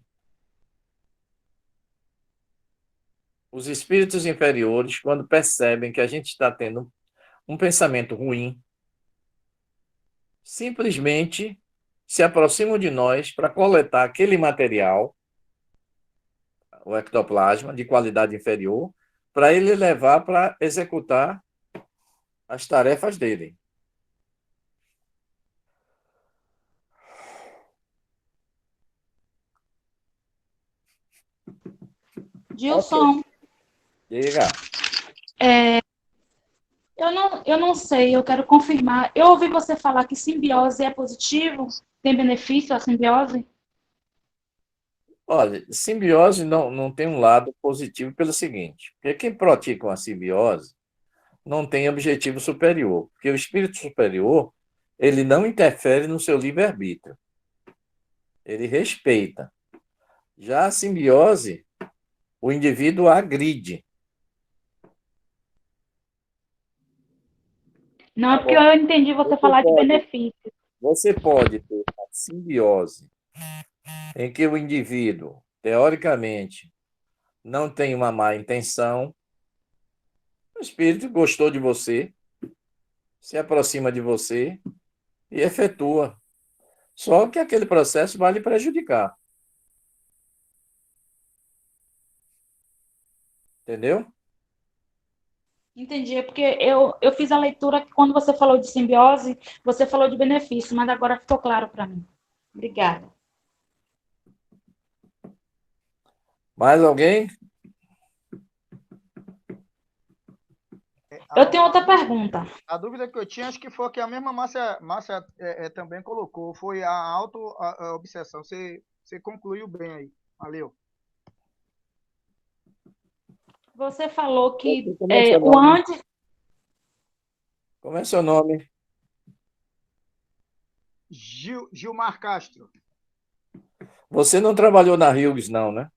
A: Os espíritos inferiores, quando percebem que a gente está tendo um pensamento ruim, simplesmente se aproximam de nós para coletar aquele material, o ectoplasma, de qualidade inferior, para ele levar para executar as tarefas dele.
E: Gilson,
A: Diga.
E: eu não sei, eu quero confirmar. Eu ouvi você falar que simbiose é positivo? Tem benefício a simbiose?
A: Olha, simbiose não tem um lado positivo pelo seguinte, porque quem pratica uma simbiose não tem objetivo superior, porque o espírito superior, ele não interfere no seu livre-arbítrio, ele respeita. Já a simbiose, o indivíduo agride.
E: Não é porque eu entendi você falar de benefício.
A: Você pode ter uma simbiose em que o indivíduo, teoricamente, não tem uma má intenção, O espírito gostou de você, se aproxima de você e efetua. Só que aquele processo vai lhe prejudicar. Entendeu?
E: Entendi, é porque eu fiz a leitura que quando você falou de simbiose, você falou de benefício, mas agora ficou claro para mim. Obrigada.
A: Mais alguém?
E: Eu tenho outra pergunta.
C: A dúvida que eu tinha, acho que foi que a mesma Márcia também colocou, foi a auto-obsessão. Você concluiu bem aí. Valeu.
E: Você falou que
A: Como é seu
E: o
A: nome?
E: antes.
A: Como é seu nome?
C: Gilmar Castro.
A: Você não trabalhou na Hughes, não, né?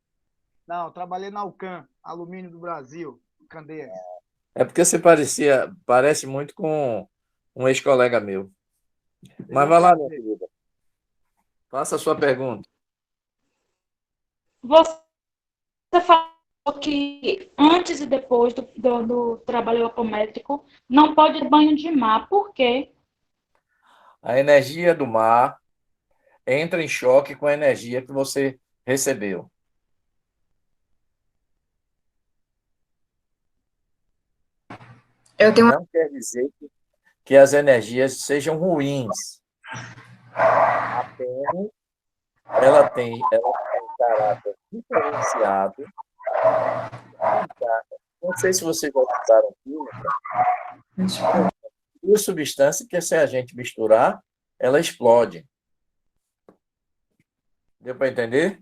C: Não, trabalhei na Alcan, Alumínio do Brasil, Candeias.
A: É porque você parece muito com um ex-colega meu. Mas vai lá, minha querida. Faça a sua pergunta.
E: Você falou que antes e depois do trabalho apométrico não pode banho de mar. Por quê?
A: A energia do mar entra em choque com a energia que você recebeu.
F: Eu tenho
A: Não quer dizer que as energias sejam ruins. Apenas ela tem caráter diferenciado. Não sei se vocês já estudaram química. E a substância que, se a gente misturar, ela explode. Deu para entender?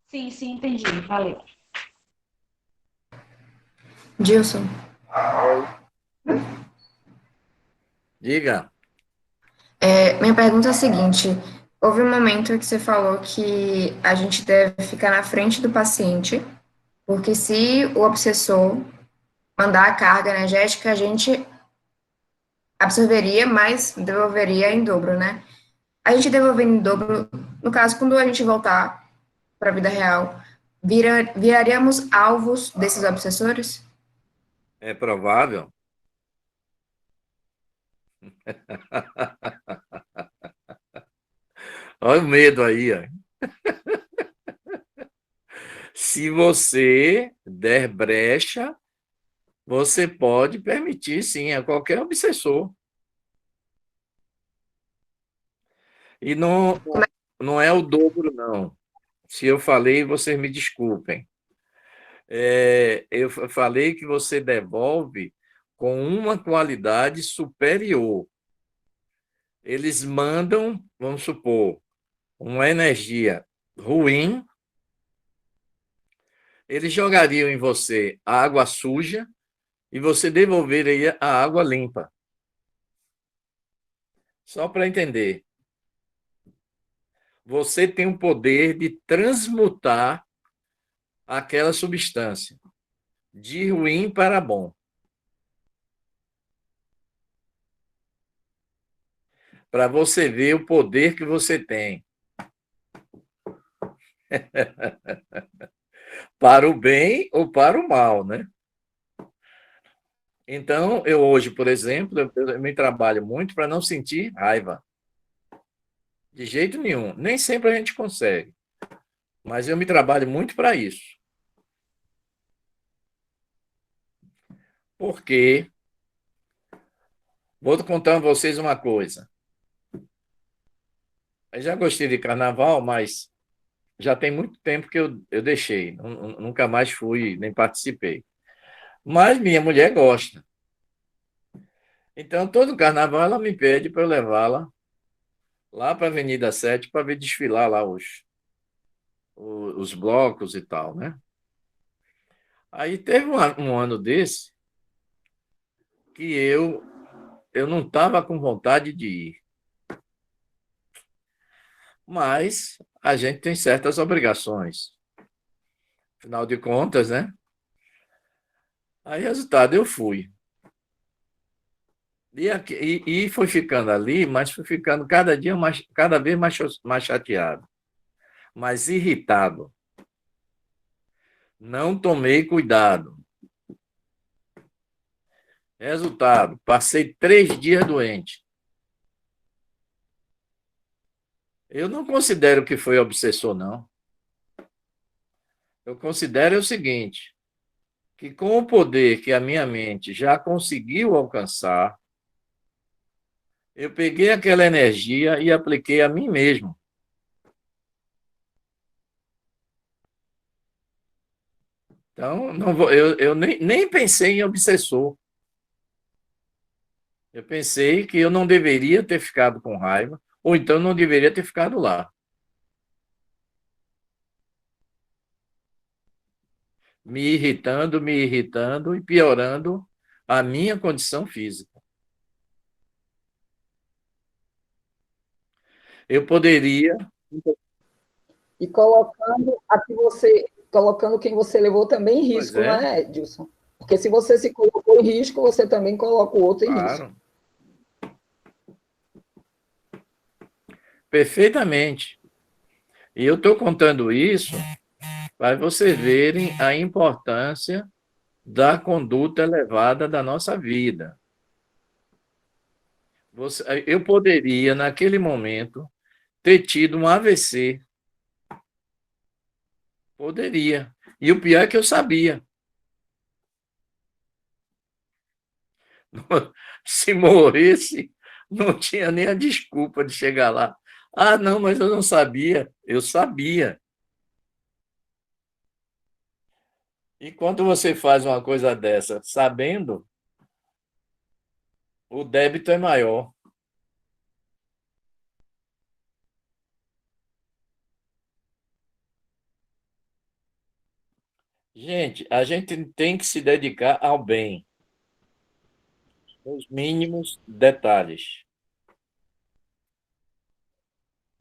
E: Sim, entendi. Valeu.
F: Gilson.
A: Diga.
F: Minha pergunta é a seguinte: houve um momento que você falou que a gente deve ficar na frente do paciente, porque se o obsessor mandar a carga energética, a gente absorveria, mas devolveria em dobro, né? A gente devolvendo em dobro, no caso, quando a gente voltar para a vida real, viraríamos alvos desses obsessores?
A: É provável. Olha o medo aí, ó. Se você der brecha, você pode permitir, sim, a qualquer obsessor. E não é o dobro, não. Se eu falei, vocês me desculpem. Eu falei que você devolve com uma qualidade superior. Eles mandam, vamos supor, uma energia ruim, eles jogariam em você a água suja e você devolveria a água limpa. Só para entender. Você tem o poder de transmutar aquela substância de ruim para bom. Para você ver o poder que você tem. Para o bem ou para o mal, né? Então, eu hoje, por exemplo, eu me trabalho muito para não sentir raiva. De jeito nenhum. Nem sempre a gente consegue. Mas eu me trabalho muito para isso. Porque vou contar a vocês uma coisa. Eu já gostei de carnaval, mas já tem muito tempo que eu deixei. Nunca mais fui, nem participei. Mas minha mulher gosta. Então, todo carnaval ela me pede para eu levá-la lá para a Avenida 7 para ver desfilar lá os blocos e tal, né? Aí teve um ano desse que eu não estava com vontade de ir. Mas a gente tem certas obrigações. Afinal de contas, né? Aí, resultado, eu fui. E foi ficando ali, mas foi ficando cada vez mais chateado, mais irritado. Não tomei cuidado. Resultado, passei 3 dias doente. Eu não considero que foi obsessor, não. Eu considero o seguinte, que com o poder que a minha mente já conseguiu alcançar, eu peguei aquela energia e apliquei a mim mesmo. Então, não vou, eu nem pensei em obsessor. Eu pensei que eu não deveria ter ficado com raiva, ou então não deveria ter ficado lá. Me irritando e piorando a minha condição física. Eu poderia.
D: E colocando quem você levou também em
A: Pois
D: risco, não
A: é,
D: é, Edilson? Porque se você se colocou em risco, você também coloca o outro em risco.
A: claro, perfeitamente. E eu estou contando isso para vocês verem a importância da conduta elevada da nossa vida. Eu poderia, naquele momento, ter tido um AVC. Poderia. E o pior é que eu sabia. Se morresse, não tinha nem a desculpa de chegar lá. Ah, não, mas eu não sabia. Eu sabia. E quando você faz uma coisa dessa, sabendo, o débito é maior. Gente, a gente tem que se dedicar ao bem, nos mínimos detalhes.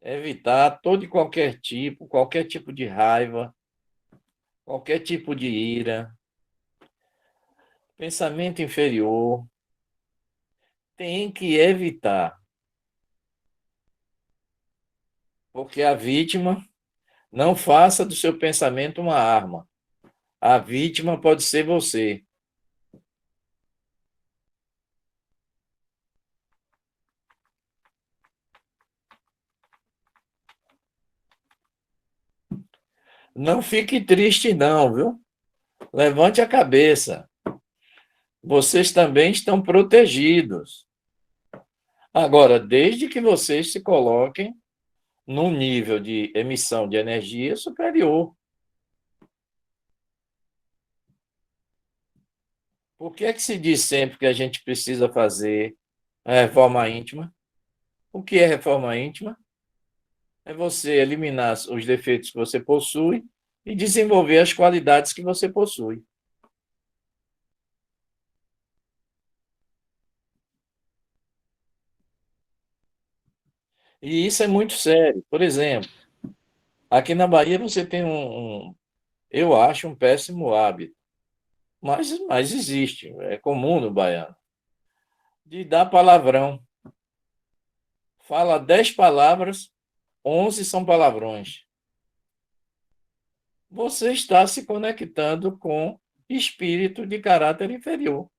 A: Evitar todo e qualquer tipo de raiva, qualquer tipo de ira, pensamento inferior. Tem que evitar, porque a vítima, não faça do seu pensamento uma arma. A vítima pode ser você. Não fique triste, não, viu? Levante a cabeça. Vocês também estão protegidos. Agora, desde que vocês se coloquem num nível de emissão de energia superior. Por que é que se diz sempre que a gente precisa fazer a reforma íntima? O que é reforma íntima? É você eliminar os defeitos que você possui e desenvolver as qualidades que você possui. E isso é muito sério. Por exemplo, aqui na Bahia você tem eu acho, um péssimo hábito, mas existe, é comum no baiano, de dar palavrão. Fala 10 palavras, 11 são palavrões. Você está se conectando com espírito de caráter inferior.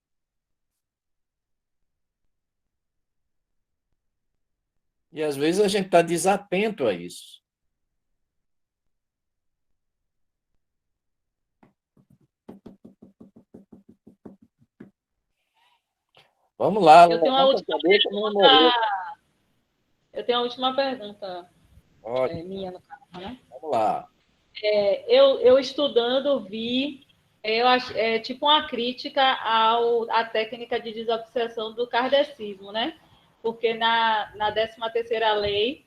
A: E às vezes a gente está desatento a isso. Vamos lá,
B: Eu tenho uma
A: levanta a
B: última
A: cabeça, não morreu.
B: pergunta. Eu tenho uma última pergunta
A: Ótimo,
B: minha, no caso, né?
A: vamos lá.
B: Eu estudando vi, tipo uma crítica à técnica de desobsessão do kardecismo, né? Porque na 13ª lei,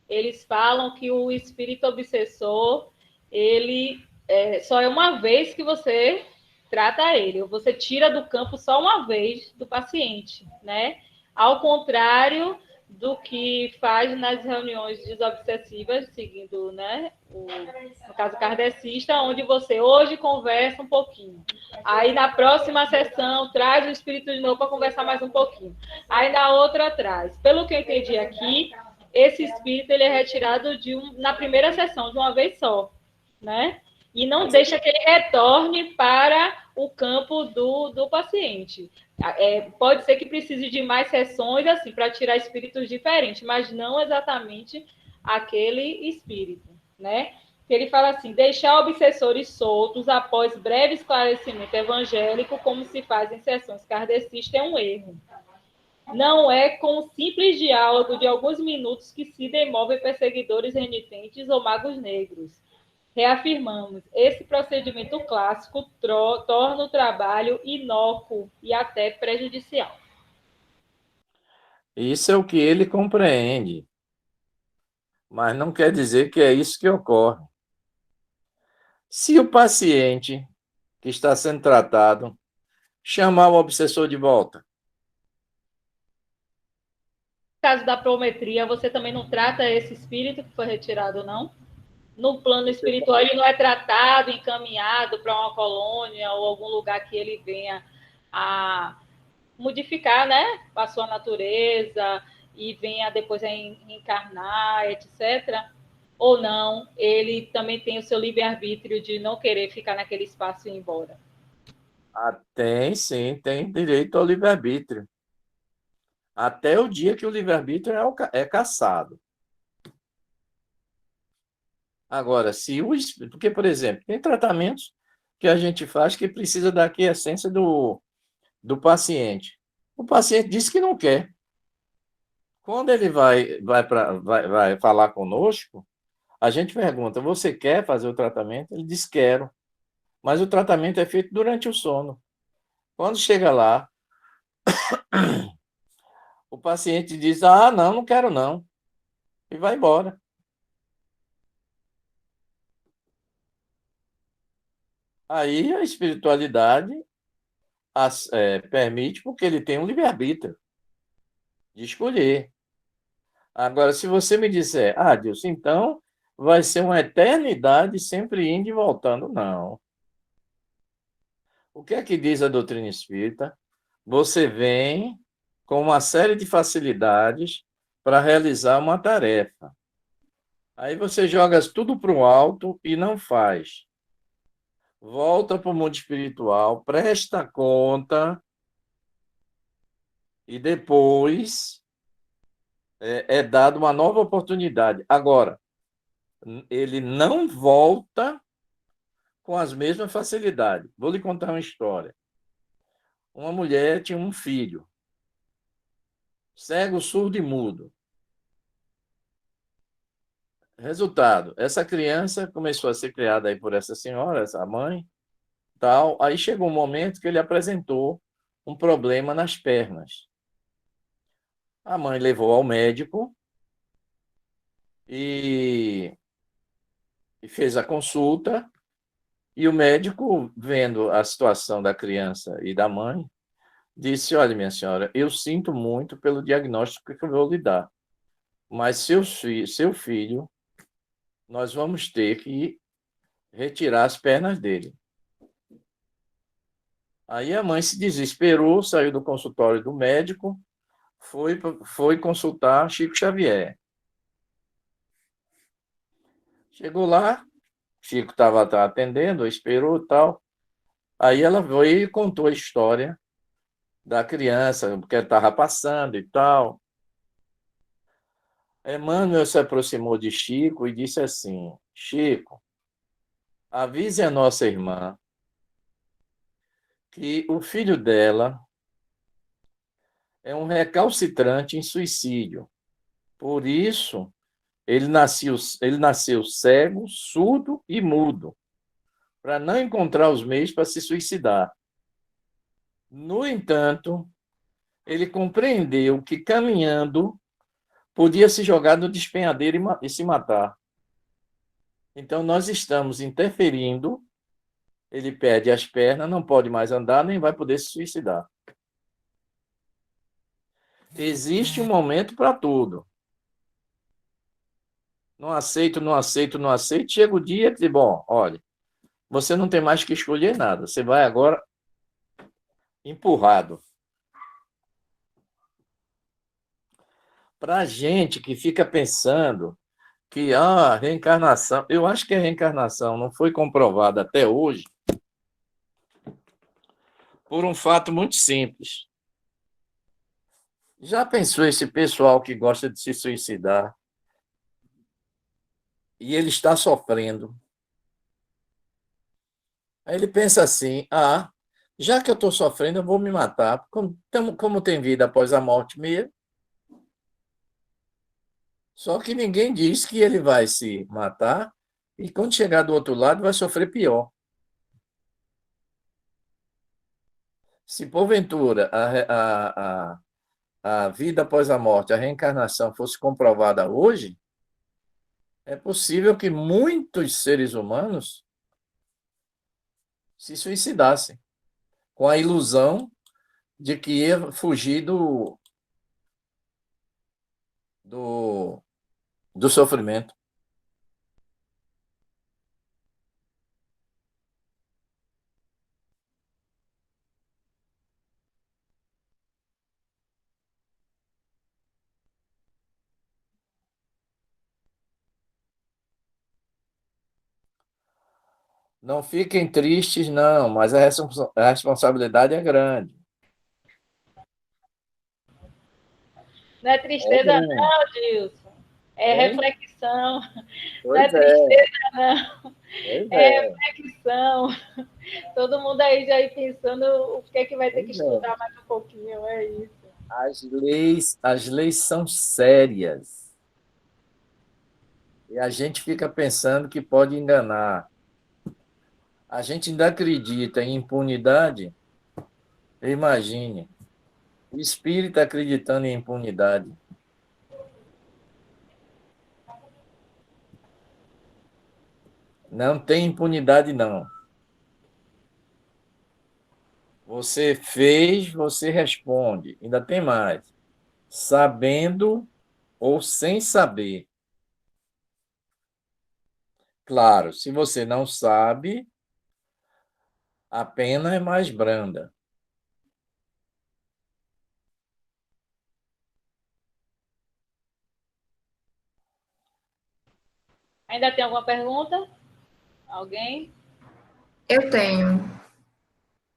B: eles falam que o espírito obsessor, ele só é uma vez que você trata ele, ou você tira do campo só uma vez do paciente, né? Ao contrário do que faz nas reuniões desobsessivas, seguindo, né, no caso kardecista, onde você hoje conversa um pouquinho. Aí na próxima sessão traz o espírito de novo para conversar mais um pouquinho. Aí na outra traz. Pelo que eu entendi aqui, esse espírito ele é retirado na primeira sessão, de uma vez só, né? e não deixa que ele retorne para o campo do paciente. Pode ser que precise de mais sessões assim para tirar espíritos diferentes, mas não exatamente aquele espírito, né? Ele fala assim: deixar obsessores soltos após breve esclarecimento evangélico, como se faz em sessões kardecistas, é um erro. Não é com o simples diálogo de alguns minutos que se demovem perseguidores renitentes ou magos negros. Reafirmamos, esse procedimento clássico torna o trabalho inócuo e até prejudicial.
A: Isso é o que ele compreende, mas não quer dizer que é isso que ocorre. Se o paciente que está sendo tratado chamar o obsessor de volta,
B: No caso da prometria, você também não trata esse espírito que foi retirado, não? No plano espiritual, ele não é tratado, encaminhado para uma colônia ou algum lugar que ele venha a modificar, né, a sua natureza e venha depois a encarnar, etc. Ou não, ele também tem o seu livre-arbítrio de não querer ficar naquele espaço e ir embora.
A: tem sim, tem direito ao livre-arbítrio. Até o dia que o livre-arbítrio é cassado. Agora, porque, por exemplo, tem tratamentos que a gente faz que precisa da aquiescência do paciente. O paciente diz que não quer. Quando ele vai falar conosco, a gente pergunta: você quer fazer o tratamento? Ele diz: quero. Mas o tratamento é feito durante o sono. Quando chega lá, o paciente diz: ah, não, não quero não. E vai embora. Aí a espiritualidade permite, porque ele tem um livre-arbítrio de escolher. Agora, se você me disser: ah, Deus, então vai ser uma eternidade sempre indo e voltando. Não. O que é que diz a doutrina espírita? Você vem com uma série de facilidades para realizar uma tarefa. Aí você joga tudo para o alto e não faz. Volta para o mundo espiritual, presta conta e depois é dado uma nova oportunidade. Agora, ele não volta com as mesmas facilidades. Vou lhe contar uma história. Uma mulher tinha um filho, cego, surdo e mudo. Resultado, essa criança começou a ser criada aí por essa senhora, essa mãe, tal. Aí chegou um momento que ele apresentou um problema nas pernas. A mãe levou ao médico e fez a consulta, e o médico, vendo a situação da criança e da mãe, disse: olha, minha senhora, eu sinto muito pelo diagnóstico que eu vou lhe dar, mas seu filho, nós vamos ter que retirar as pernas dele. Aí a mãe se desesperou, saiu do consultório do médico, foi consultar Chico Xavier. Chegou lá, Chico estava atendendo, esperou e tal. Aí ela veio e contou a história da criança, o que estava passando e tal. Emmanuel se aproximou de Chico e disse assim: Chico, avise a nossa irmã que o filho dela é um recalcitrante em suicídio. Por isso, ele nasceu cego, surdo e mudo, para não encontrar os meios para se suicidar. No entanto, ele compreendeu que caminhando podia se jogar no despenhadeiro e se matar. Então, nós estamos interferindo, ele perde as pernas, não pode mais andar, nem vai poder se suicidar. Existe um momento para tudo. Não aceito, não aceito, não aceito. Chega o dia que, bom, olha, você não tem mais que escolher nada. Você vai agora empurrado. Para a gente que fica pensando que a reencarnação, eu acho que a reencarnação não foi comprovada até hoje por um fato muito simples. Já pensou esse pessoal que gosta de se suicidar e ele está sofrendo? Aí ele pensa assim: já que eu estou sofrendo, eu vou me matar. Como tem vida após a morte mesmo? Só que ninguém diz que ele vai se matar e quando chegar do outro lado vai sofrer pior. Se porventura a vida após a morte, a reencarnação fosse comprovada hoje, é possível que muitos seres humanos se suicidassem com a ilusão de que ia fugir do sofrimento. Não fiquem tristes, não, mas a responsabilidade é grande.
B: Não é tristeza,
A: É,
B: não, Gilson. É reflexão. Não é
A: pois é,
B: tristeza, não.
A: pois
B: É
A: é,
B: reflexão. Todo mundo aí já aí pensando o que é que vai ter que
A: pois é.
B: estudar mais um pouquinho. É isso.
A: As leis são sérias. E a gente fica pensando que pode enganar. A gente ainda acredita em impunidade? Imagine, o espírito acreditando em impunidade. Não tem impunidade, não. Você fez, você responde. Ainda tem mais. Sabendo ou sem saber. Claro, se você não sabe, a pena é mais branda.
B: Ainda tem alguma pergunta? Alguém?
F: Eu tenho.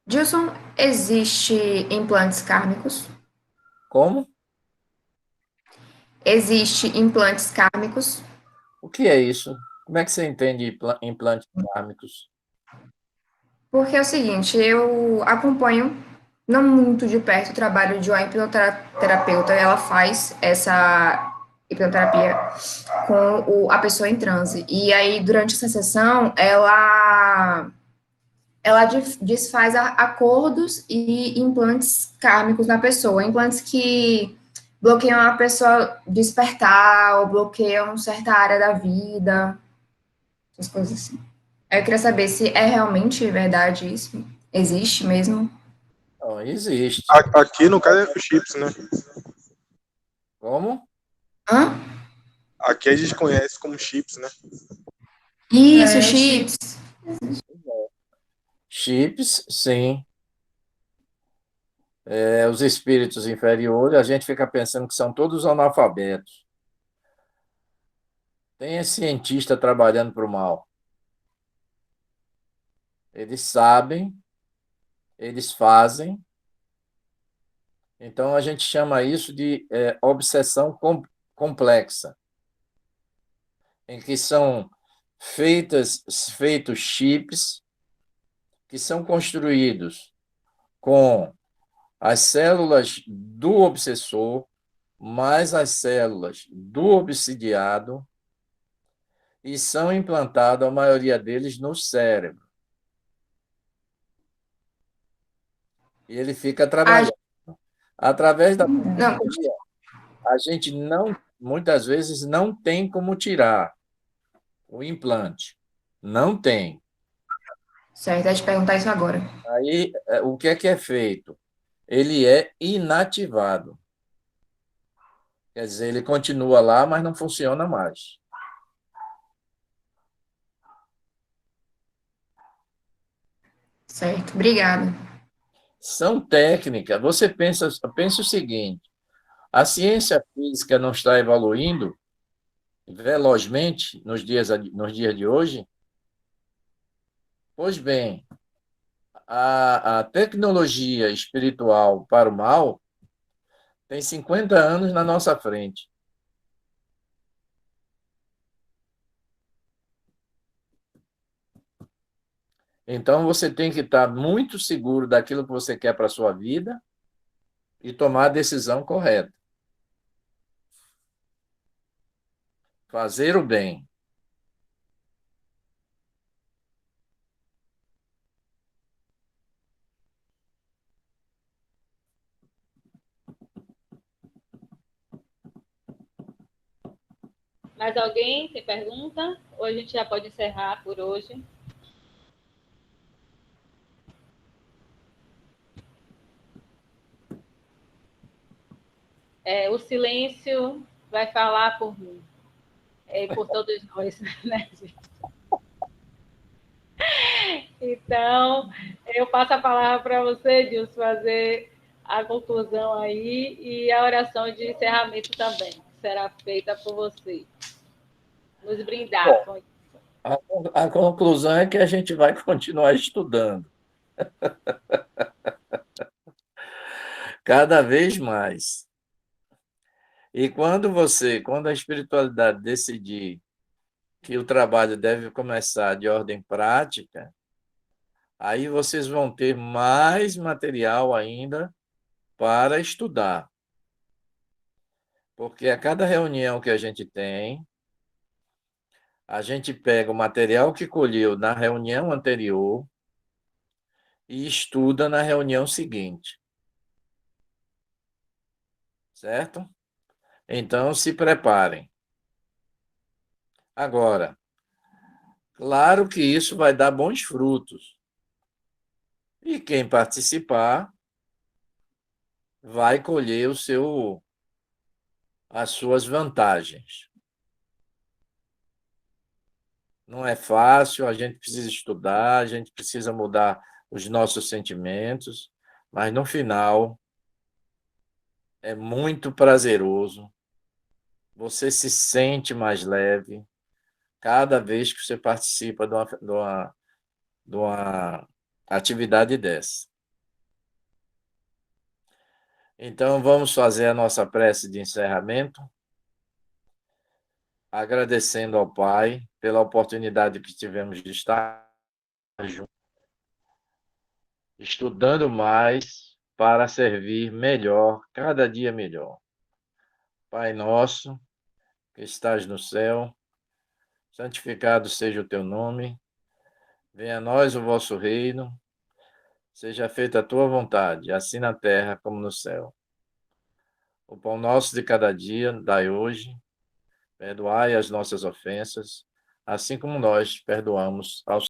F: Gilson, existe implantes kármicos?
A: Como?
F: Existe implantes kármicos?
A: O que é isso? Como é que você entende implantes kármicos?
F: Porque é o seguinte, eu acompanho não muito de perto o trabalho de uma hipnoterapeuta, ela faz essa hipnoterapia com a pessoa em transe. E aí, durante essa sessão, ela desfaz acordos e implantes kármicos na pessoa, implantes que bloqueiam a pessoa despertar ou bloqueiam certa área da vida, essas coisas assim. Eu queria saber se é realmente verdade isso. Existe mesmo?
A: Não, existe.
G: Aqui, no caso, é os chips, né?
A: Como?
F: Hã?
G: Aqui a gente conhece como chips, né?
F: Isso, chips.
A: Chips, sim. Os espíritos inferiores, a gente fica pensando que são todos analfabetos. Tem cientista trabalhando para o mal. Eles sabem, eles fazem. Então, a gente chama isso de obsessão complexa, em que são feitos chips que são construídos com as células do obsessor mais as células do obsidiado e são implantados, a maioria deles, no cérebro. E ele fica trabalhando. Através da
F: Não,
A: pandemia, a gente muitas vezes não tem como tirar o implante. Não tem.
F: certo, eu ia te perguntar isso agora.
A: Aí, o que é feito? Ele é inativado. Quer dizer, ele continua lá, mas não funciona mais.
F: Certo, obrigada.
A: São técnicas. Você pensa o seguinte: a ciência física não está evoluindo velozmente nos dias de hoje? Pois bem, a tecnologia espiritual para o mal tem 50 anos na nossa frente. Então, você tem que estar muito seguro daquilo que você quer para a sua vida e tomar a decisão correta. Fazer o bem.
B: Mais alguém tem pergunta? Ou a gente já pode encerrar por hoje? O silêncio vai falar por mim. Por todos nós, né, gente? Então, eu passo a palavra para você, Dilson, fazer a conclusão aí e a oração de encerramento também, que será feita por você. Nos brindar com isso.
A: A conclusão é que a gente vai continuar estudando. Cada vez mais. E quando a espiritualidade decidir que o trabalho deve começar de ordem prática, aí vocês vão ter mais material ainda para estudar. Porque a cada reunião que a gente tem, a gente pega o material que colheu na reunião anterior e estuda na reunião seguinte. Certo? Então, se preparem. Agora, claro que isso vai dar bons frutos. E quem participar vai colher as suas vantagens. Não é fácil, a gente precisa estudar, a gente precisa mudar os nossos sentimentos, mas no final é muito prazeroso. Você se sente mais leve cada vez que você participa de uma atividade dessa. Então, vamos fazer a nossa prece de encerramento, agradecendo ao Pai pela oportunidade que tivemos de estar juntos, estudando mais para servir melhor, cada dia melhor. Pai nosso, que estás no céu, santificado seja o teu nome, venha a nós o vosso reino, seja feita a tua vontade, assim na terra como no céu. O pão nosso de cada dia, dai hoje, perdoai as nossas ofensas, assim como nós perdoamos aos